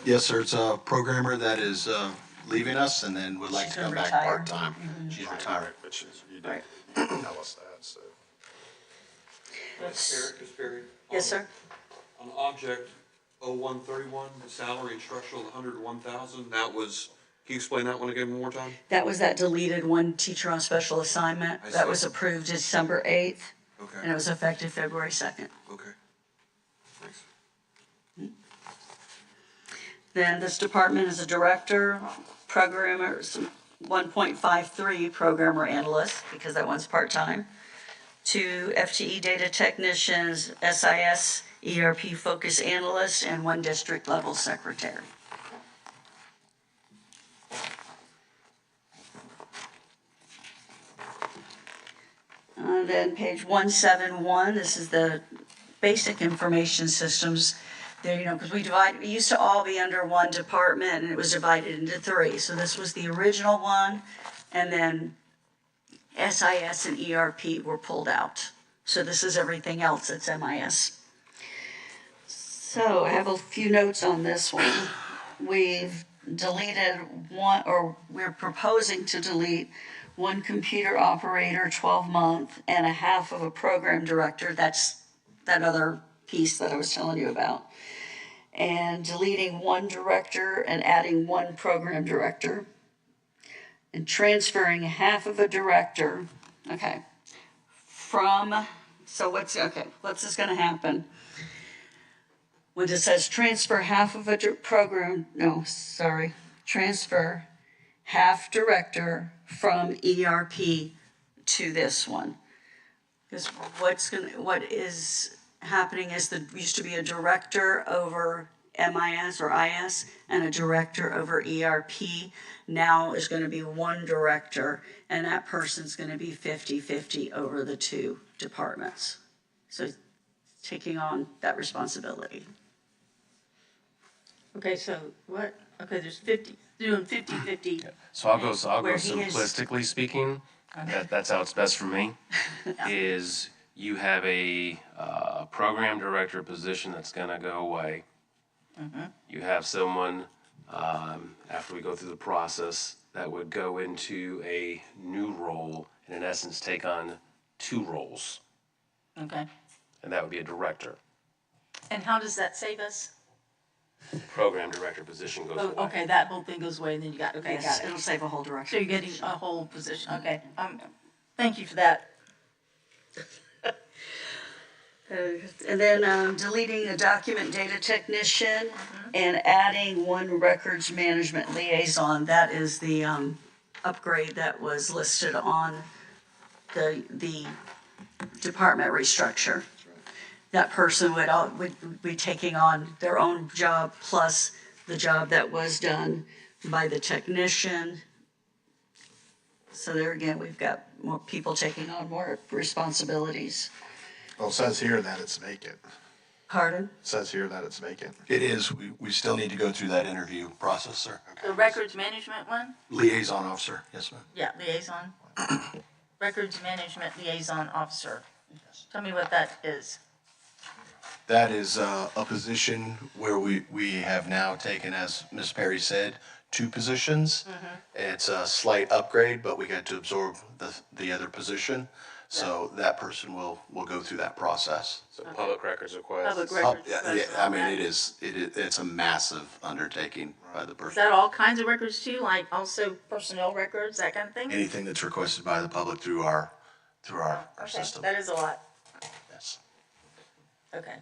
Yes, sir, it's a programmer that is leaving us and then would like She's to come gonna back retire. part-time. She's retiring. Which is, you Right. didn't tell us that, so. Ms. Perry? Yes, sir? On object 0131, the salary and structural, 101,000, that was, can you explain that one again one more time? That was that deleted one teacher on special assignment. I That see. was approved December 8th, and it Okay, was effective February 2nd. okay. Thanks. Then this department is a director, programmers, 1.53 programmer analyst, because that one's part-time. 2 FTE data technicians, SIS ERP focus analyst, and 1 district level secretary. And then page 171, this is the basic information systems. There, you know, because it used to all be under one department and it was divided into 3. So this was the original one, and then SIS and ERP were pulled out. So this is everything else that's MIS. So I have a few notes on this one. We've deleted one, or we're proposing to delete 1 computer operator, 12-month, and a half of a program director. That's that other piece that I was telling you about. And deleting 1 director and adding 1 program director. And transferring half of a director, okay, so what's this gonna happen? When it says transfer half of a transfer half director from ERP to this one. Because what is happening is there used to be a director over MIS or IS and a director over ERP. Now is going to be 1 director, and that person's going to be 50-50 over the 2 departments. So taking on that responsibility. Okay, so what, okay, there's 50, doing 50-50. So I'll go Where he is- simplistically speaking, that's how it's best for me, is you have a program director position that's gonna go away. You have someone, after we go through the process, that would go into a new role and in essence take on 2 roles, Okay, and that would be a director. and how does that save us? Program director position goes Oh, away. okay, that whole thing goes away, and then you got, okay, Yes, got it'll it. save a whole So direction. you're getting a whole position, okay, thank you for that. And then deleting a document data technician and adding 1 records management liaison. That is the upgrade that was listed on the department restructure. That person would be taking on their own job plus the job that was done by the technician. So there again, we've got more people taking on more responsibilities. Well, it says here that it's vacant. Pardon? It says here that it's vacant. It is, we still need to go through that interview process, sir. The records management one? Liaison officer, yes, ma'am. Yeah, liaison. Records management liaison officer. Tell me what that is. That is a position where we have now taken, as Ms. Perry said, 2 positions. It's a slight upgrade, but we got to absorb the other position. So that person will go through that process. So public records request. Public records. Yeah, I mean, it's a massive undertaking by the Is person. that all kinds of records too, like also personnel records, that kind of thing? Anything that's requested by the public through our Okay, system. that is a lot, Yes. okay.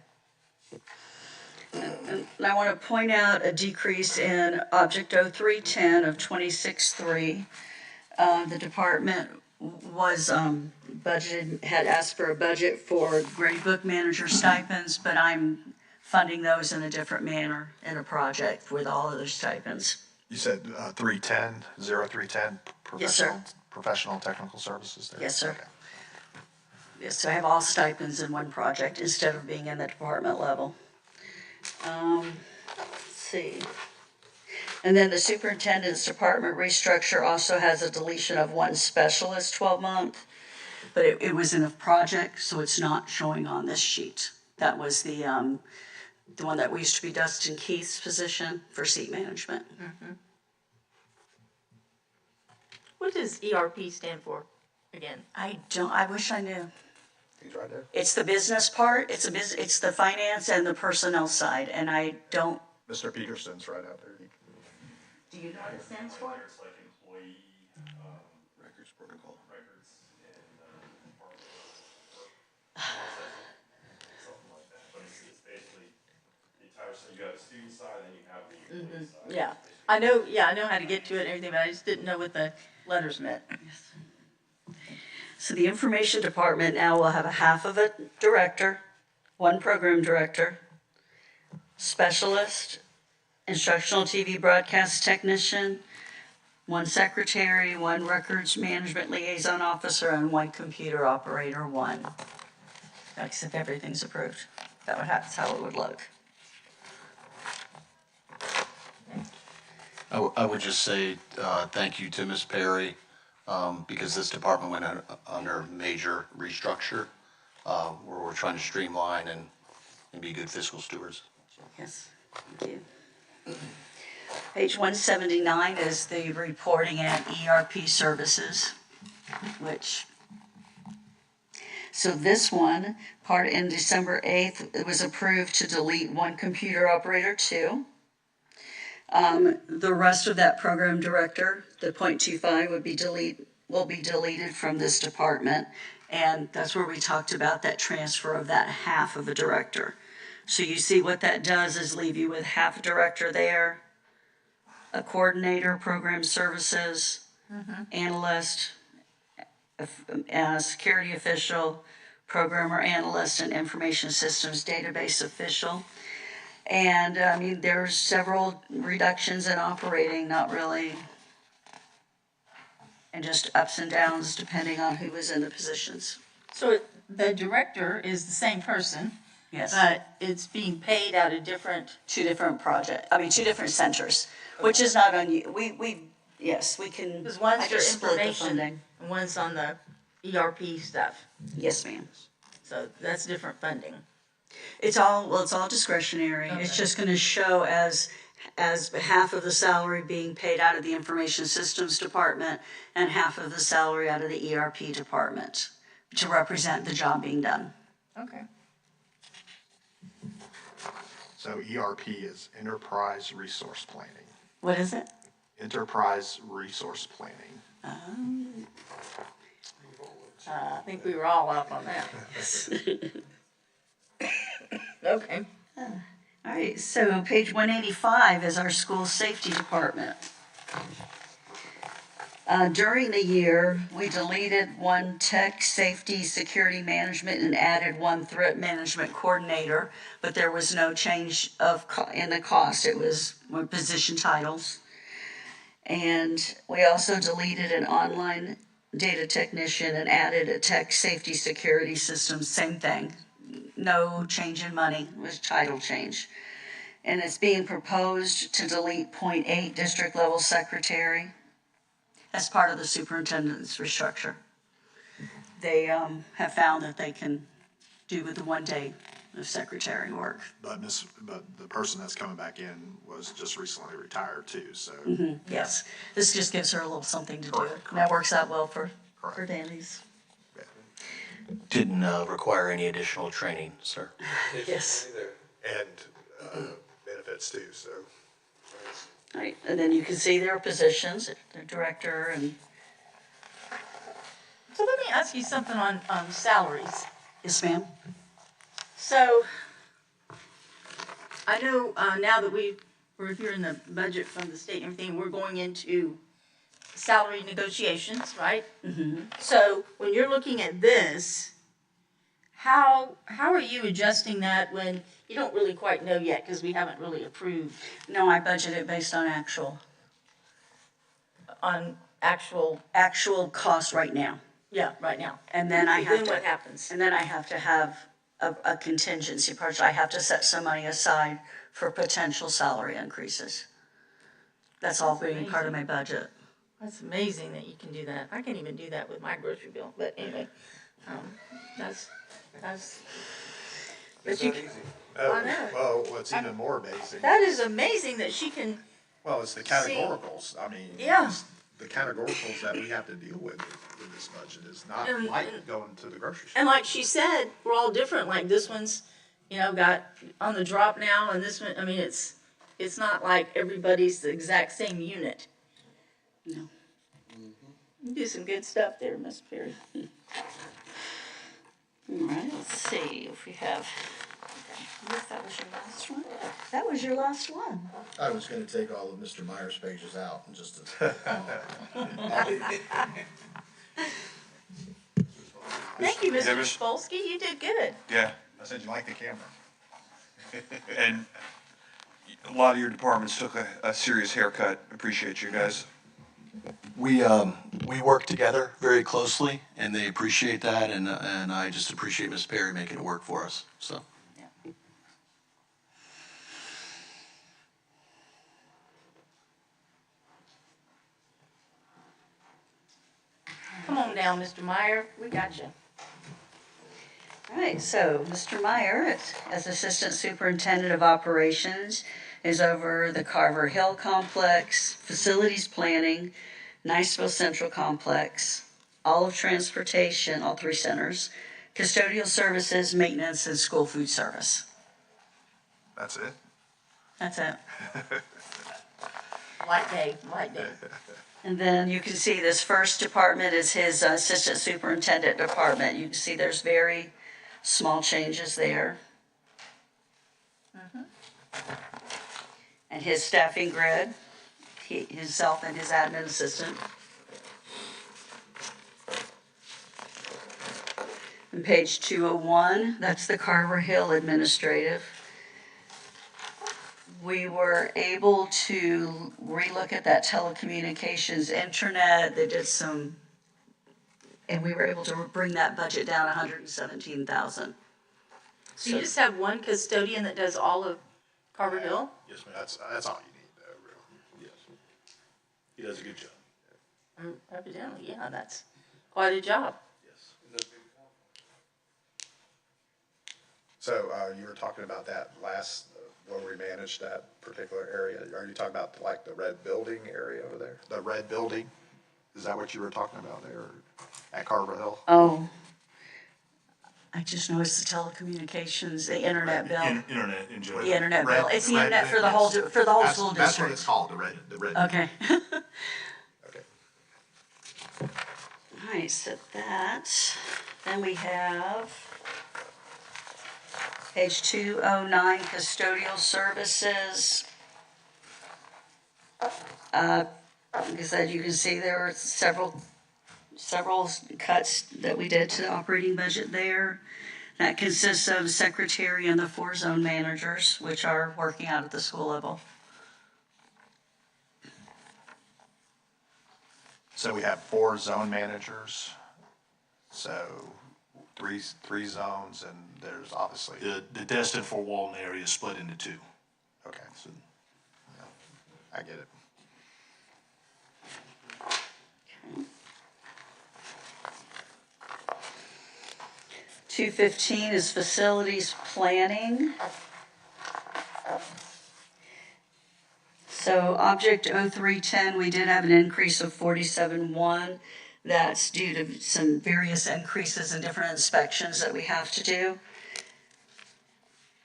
And I want to point out a decrease in Object 0310 of 26.3. The department was budgeted, had asked for a budget for grade book manager stipends, but I'm funding those in a different manner in a project with all of those stipends. You said 310, 0310 professional? Yes, sir. professional and technical services there? Yes, sir. Okay. Yes, so I have all stipends in one project instead of being in the department level. Let's see. And then the superintendent's department restructure also has a deletion of one specialist 12-month, but it was in a project, so it's not showing on this sheet. That was the one that used to be Dustin Keith's position for seat management. What does ERP stand for again? I wish I knew. He's right there. It's the business part, it's the finance and the personnel side, and I don't, Mr. Peterson's right out there. do you know what it stands for? It's like employee, records protocol. Records and, something like that, but it's basically the entire, so you have the student side, then you have the employee side. Yeah, I know how to get to it and everything, but I just didn't know what the letters meant. So the information department now will have a half of a director, one program director, specialist, instructional TV broadcast technician, one secretary, one records management liaison officer, and one computer operator, one. That's if everything's approved. That's how it would look. I would just say, thank you to Ms. Perry, because this department went under major restructure, where we're trying to streamline and be good fiscal stewards. Yes, thank you. Page 179 is the reporting and ERP services, so this one, part in December 8th, it was approved to delete one computer operator, 2. The rest of that program director, the .25 will be deleted from this department. And that's where we talked about that transfer of that half of a director. So you see what that does is leave you with half a director there, a coordinator, program services, analyst, security official, programmer analyst, and information systems database official. And I mean, there's several reductions in operating, not really, and just ups and downs depending on who was in the positions. So the director is the same person, Yes. but it's being paid out of different, Two different centers, which is not yes, we can. because one's I for just split the information funding. and one's on the ERP stuff. Yes, ma'am. So that's different funding. It's all discretionary. It's just gonna show as half of the salary being paid out of the information systems department and half of the salary out of the ERP department to represent the job being done. Okay. So ERP is Enterprise Resource Planning. What is it? Enterprise Resource Planning. I think we were all up on that. Okay. All right, so page 185 is our school safety department. During the year, we deleted one tech safety security management and added one threat management coordinator, but there was no change in the cost. It was one position titles. And we also deleted an online data technician and added a tech safety security system, same thing. No change in money, it was title change. And it's being proposed to delete .8 district level secretary as part of the superintendent's restructure. They have found that they can do with the 1 day of secretary work. But the person that's coming back in was just recently retired too, so. Yes, this just gives her a little something to do. Correct, And that works out well for Correct. Danny's. Yeah. Didn't require any additional training, sir. Yes. And benefits too, so. All right, and then you can see their positions, their director and, So let me ask you something on salaries. yes, ma'am. So I know now that we're hearing the budget from the state and everything, we're going into salary negotiations, right? Mm-hmm. So when you're looking at this, how are you adjusting that when you don't really quite know yet because we haven't really approved No, I budget it based on actual. on actual cost right now. yeah, right now. And then I have Then to. what happens? And then I have to have a contingency project. I have to set some money aside for potential salary increases. That's all being part of my budget. That's amazing that you can do that. I can't even do that with my grocery bill, but anyway, that's, but you, I know. Well, what's even more amazing, That is amazing that she can, well, it's the categoricals. I mean, Yeah. it's the categoricals that we have to deal with this budget is not And- like going to the grocery store. and like she said, we're all different, like this one's, got on the drop now, and this one, I mean, it's not like everybody's the exact same unit. No. You do some good stuff there, Miss Perry. All right, let's see if we have, if that was your last one? That was your last one. I was gonna take all of Mr. Meyer's pages out and just. Thank you, Yeah, Mr. Miss- Spolsky, you did good. Yeah, I said you like the camera. and a lot of your departments took a serious haircut. Appreciate you guys. We work together very closely, and they appreciate that, and I just appreciate Ms. Perry making it work for us, so. Come on down, Mr. Meyer, we got you. All right, so Mr. Meyer, as Assistant Superintendent of Operations, is over the Carver Hill Complex, Facilities Planning, Niceville Central Complex, all of Transportation, all three centers, Custodial Services, Maintenance, and School Food Service. That's it? That's it. Light day, light day. And then you can see this first department is his Assistant Superintendent department. You can see there's very small changes there. And his staffing grid, himself and his admin assistant. And page 201, that's the Carver Hill Administrative. We were able to relook at that telecommunications internet. They did some, and we were able to bring that budget down 117,000. So you just have one custodian that does all of Carver Hill? Yes, ma'am. That's all you need, really. Yes. He does a good job. Evidently, yeah, that's quite a job. Yes. So, you were talking about that last, where we managed that particular area. Are you talking about like the red building area over there? The red building? Is that what you were talking about there at Carver Hill? Oh, I just know it's the telecommunications, the internet bill. Internet in general. The internet bill. It's the internet for the whole, school district. That's what it's called, the red. Okay. Okay. All right, so that, then we have page 209, custodial services. Like I said, you can see there were several cuts that we did to the operating budget there. That consists of secretary and the 4 zone managers, which are working out at the school level. So we have 4 zone managers, so three zones, and there's obviously, The Destin Fort Walton area is split into 2. okay, so, yeah, I get it. Okay. 215 is facilities planning. So object 0310, we did have an increase of 47.1. That's due to some various increases in different inspections that we have to do.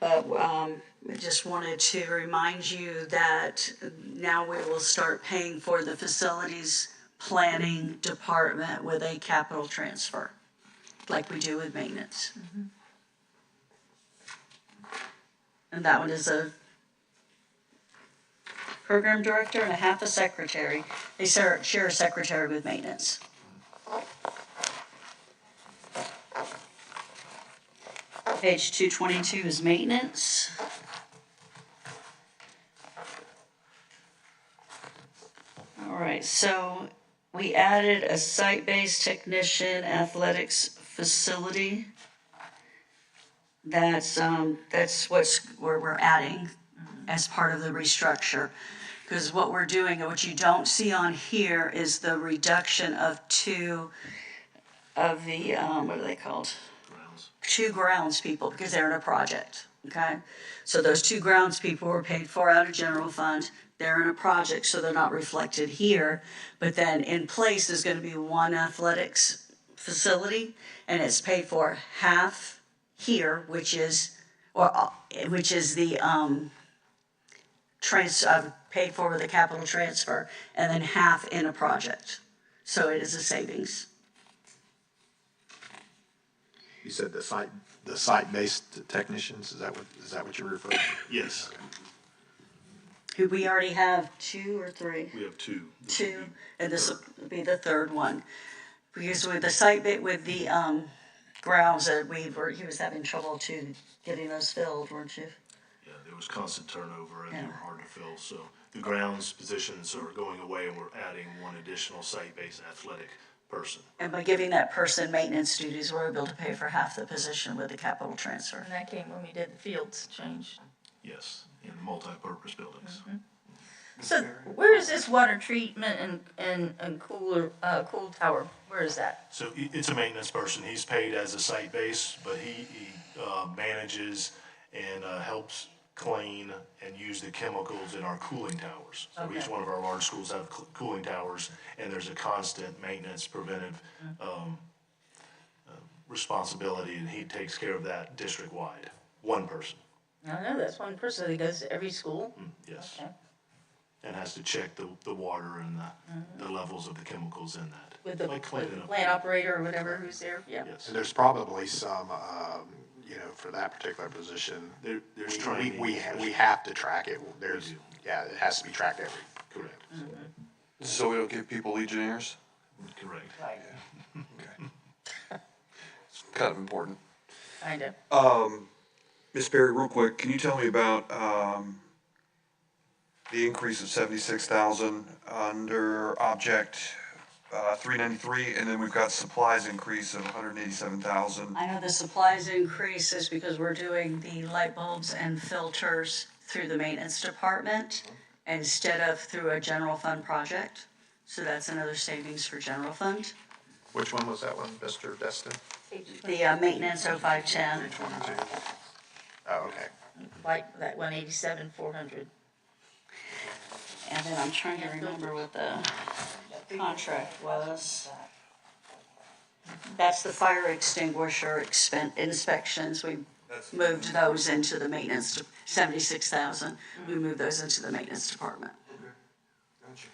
But I just wanted to remind you that now we will start paying for the facilities planning department with a capital transfer, like we do with maintenance. And that one is a program director and a half a secretary. They share a secretary with maintenance. Page 222 is maintenance. All right, so We added a site-based technician athletics facility. That's where we're adding as part of the restructure. Because what we're doing, and what you don't see on here, is the reduction of two of the, what are they called? Two grounds people, because they're in a project, okay? So those two grounds people were paid for out of general fund. They're in a project, so they're not reflected here. But then in place is gonna be one athletics facility, and it's paid for half here, which is the, paid for with a capital transfer, and then half in a project. So it is a savings. You said the site-based technicians, is that what you're referring to? Yes, Who we already have two or three? we have two. Two, and this will be the third one. Because with the site bit, with the, grounds that he was having trouble too, getting those filled, weren't you? Yeah, there was constant turnover and they Yeah. were hard to fill, so the grounds positions are going away and we're adding one additional site-based athletic person. And by giving that person maintenance duties, we're able to pay for half the position with the capital transfer. And that came when we did the fields change. Yes, in the multi-purpose buildings. So where is this water treatment and cooler, cool tower? Where is that? So it's a maintenance person. He's paid as a site base, but he manages and helps clean and use the chemicals in our cooling towers. So each Okay. one of our large schools have cooling towers, and there's a constant maintenance preventive responsibility, and he takes care of that district-wide. One person, I know that's one person that goes to every school. yes. Okay. And has to check the water and the levels of the chemicals in that. With the Like cleaning up. plant operator or whatever who's there, yeah. Yes. And there's probably some, for that particular position, There's training. we have to track it. There's, yeah, it has to be tracked every. Correct. So we don't give people Legionnaires? Correct. Right, It's kind of important. kind of. Ms. Perry, real quick, can you tell me about, the increase of 76,000 under object, 393, and then we've got supplies increase of 187,000. I know the supplies increase is because we're doing the light bulbs and filters through the maintenance department instead of through a general fund project. So that's another savings for general fund. Which one was that one, Mr. Destin? The maintenance 0510. 322. Oh, okay. Like that 187,400. And then I'm trying to remember what the contract was. That's the fire extinguisher inspections. We moved those into the maintenance, 76,000. We moved those into the maintenance department. Gotcha.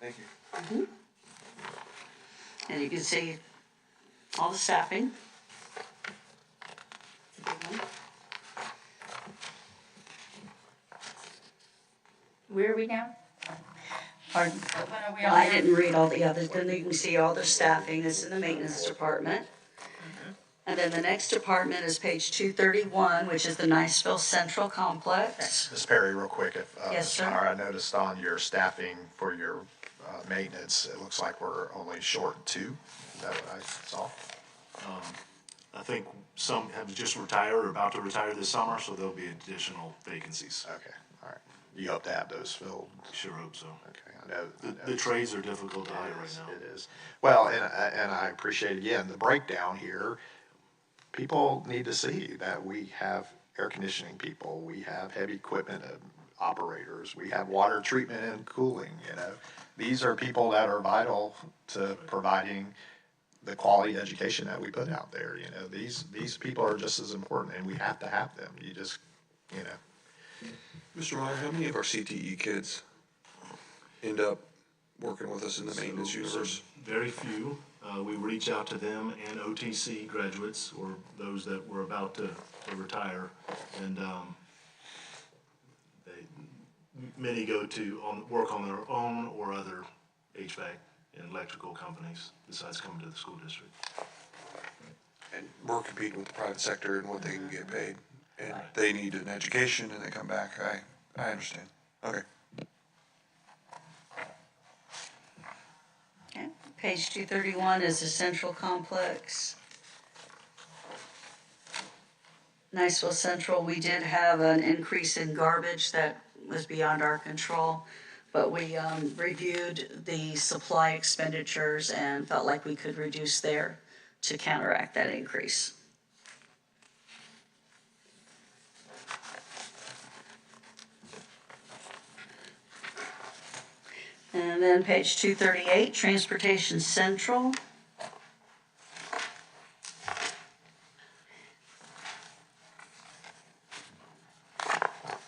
Thank you. And you can see all the staffing. Where are we now? Pardon? When are we Well, on I now? didn't read all the others, then you can see all the staffing that's in the maintenance department. And then the next department is page 231, which is the Niceville Central Complex. Ms. Perry, real quick, if, Yes, Mr. sir. Connor, I noticed on your staffing for your, maintenance, it looks like we're only short two. Is that what I saw? I think some have just retired or about to retire this summer, so there'll be additional vacancies. Okay, all right. You hope to have those filled? Sure hope so. Okay, I know. The trades are difficult to hire right now. It is. Well, and I appreciate, again, the breakdown here. People need to see that we have air conditioning people, we have heavy equipment operators, we have water treatment and cooling, These are people that are vital to providing the quality education that we put out there, These people are just as important, and we have to have them. You just, Mr. Meyer, how many of our CTE kids end up working with us in the maintenance So, universe? Very few. We reach out to them and OTC graduates or those that were about to retire. And many go to work on their own or other HVAC and electrical companies besides coming to the school district. And we're competing with the private sector and what they can get paid. And they need an education and they come back. I understand. Okay. page 231 is the Central Complex. Niceville Central, we did have an increase in garbage that was beyond our control, but we reviewed the supply expenditures and felt like we could reduce there to counteract that increase. And then page 238, Transportation Central.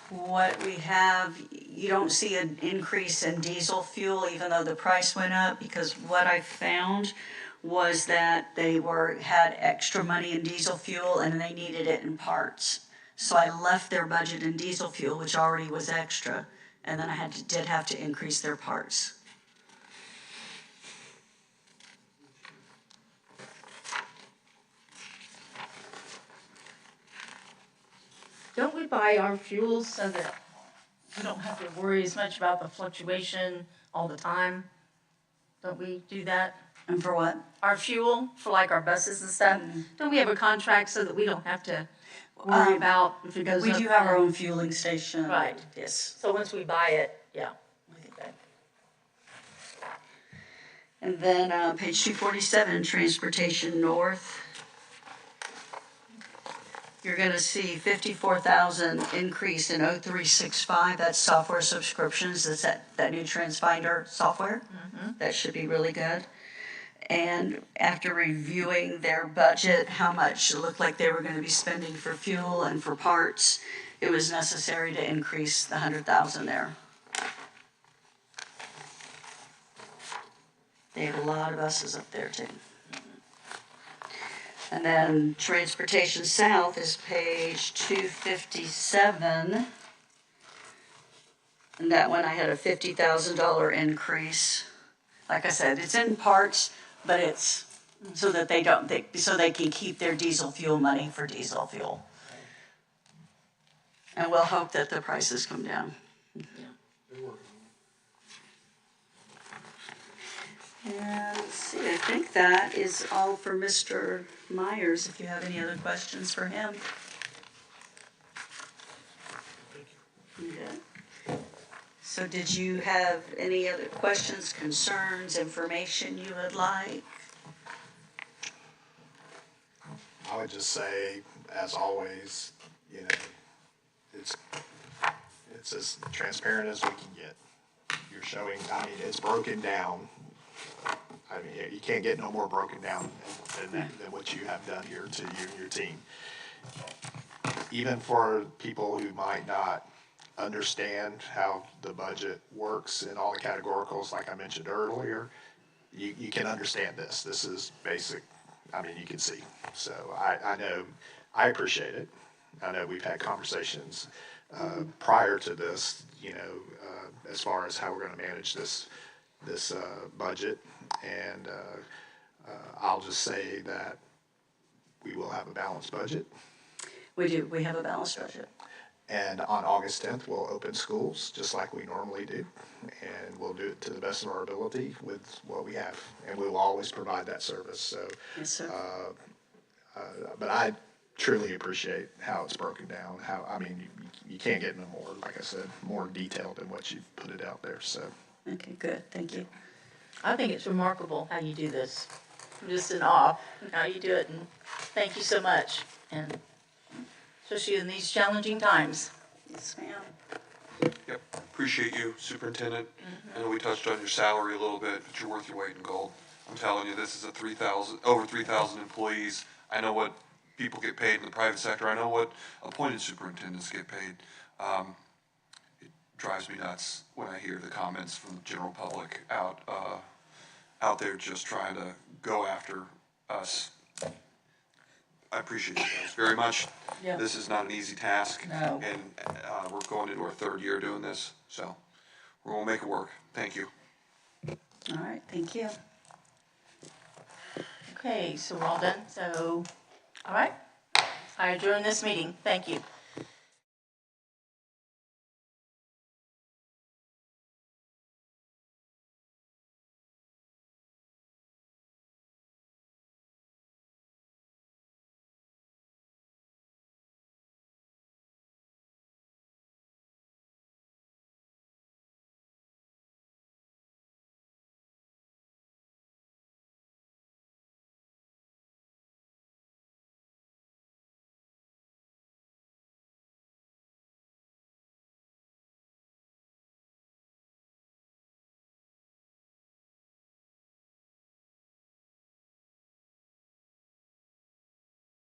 What we have, you don't see an increase in diesel fuel even though the price went up, because what I found was that they had extra money in diesel fuel and they needed it in parts. So I left their budget in diesel fuel, which already was extra, and then I did have to increase their parts. Don't we buy our fuels so that we don't have to worry as much about the fluctuation all the time? Don't we do that? And for what? Our fuel for like our buses and stuff? Don't we have a contract so that we don't have to worry about if it goes up? We do have our own fueling station. Right. Yes. So once we buy it, yeah. Okay. And then page 247, Transportation North. You're gonna see 54,000 increase in 0365, that's software subscriptions, that's that new TransFinder software. That should be really good. And after reviewing their budget, how much it looked like they were gonna be spending for fuel and for parts, it was necessary to increase the 100,000 there. They had a lot of buses up there too. And then Transportation South is page 257. And that one I had a $50,000 increase. Like I said, it's in parts, but it's so that so they can keep their diesel fuel money for diesel fuel. And we'll hope that the prices come down. And let's see, I think that is all for Mr. Myers, if you have any other questions for him. Okay. So did you have any other questions, concerns, information you would like? I would just say, as always, you know, it's as transparent as we can get. You're showing, I mean, it's broken down. I mean, you can't get no more broken down than what you have done here to you and your team. Even for people who might not understand how the budget works in all the categoricals, like I mentioned earlier, you can understand this. This is basic. I mean, you can see. So I know, I appreciate it. I know we've had conversations prior to this, you know, as far as how we're going to manage this budget. And I'll just say that we will have a balanced budget. We do, we have a balanced budget. And on August 10th, we'll open schools just like we normally do. And we'll do it to the best of our ability with what we have. And we will always provide that service. So, Yes, sir. But I truly appreciate how it's broken down. How, I mean, you can't get no more, like I said, more detailed than what you've put it out there. So. Okay, good, thank you. I think it's remarkable how you do this. I'm just in awe of how you do it, and thank you so much. And especially in these challenging times. Yes, ma'am. Yep, appreciate you, Superintendent. I know we touched on your salary a little bit, but you're worth your weight in gold. I'm telling you, this is over 3,000 employees. I know what people get paid in the private sector. I know what appointed superintendents get paid. It drives me nuts when I hear the comments from the general public out there just trying to go after us. I appreciate you guys very much. Yeah. This is not an easy task. No. And we're going into our third year doing this, so we're gonna make it work. Thank you. All right, thank you. Okay, so we're all done. So, all right. I adjourn this meeting. Thank you.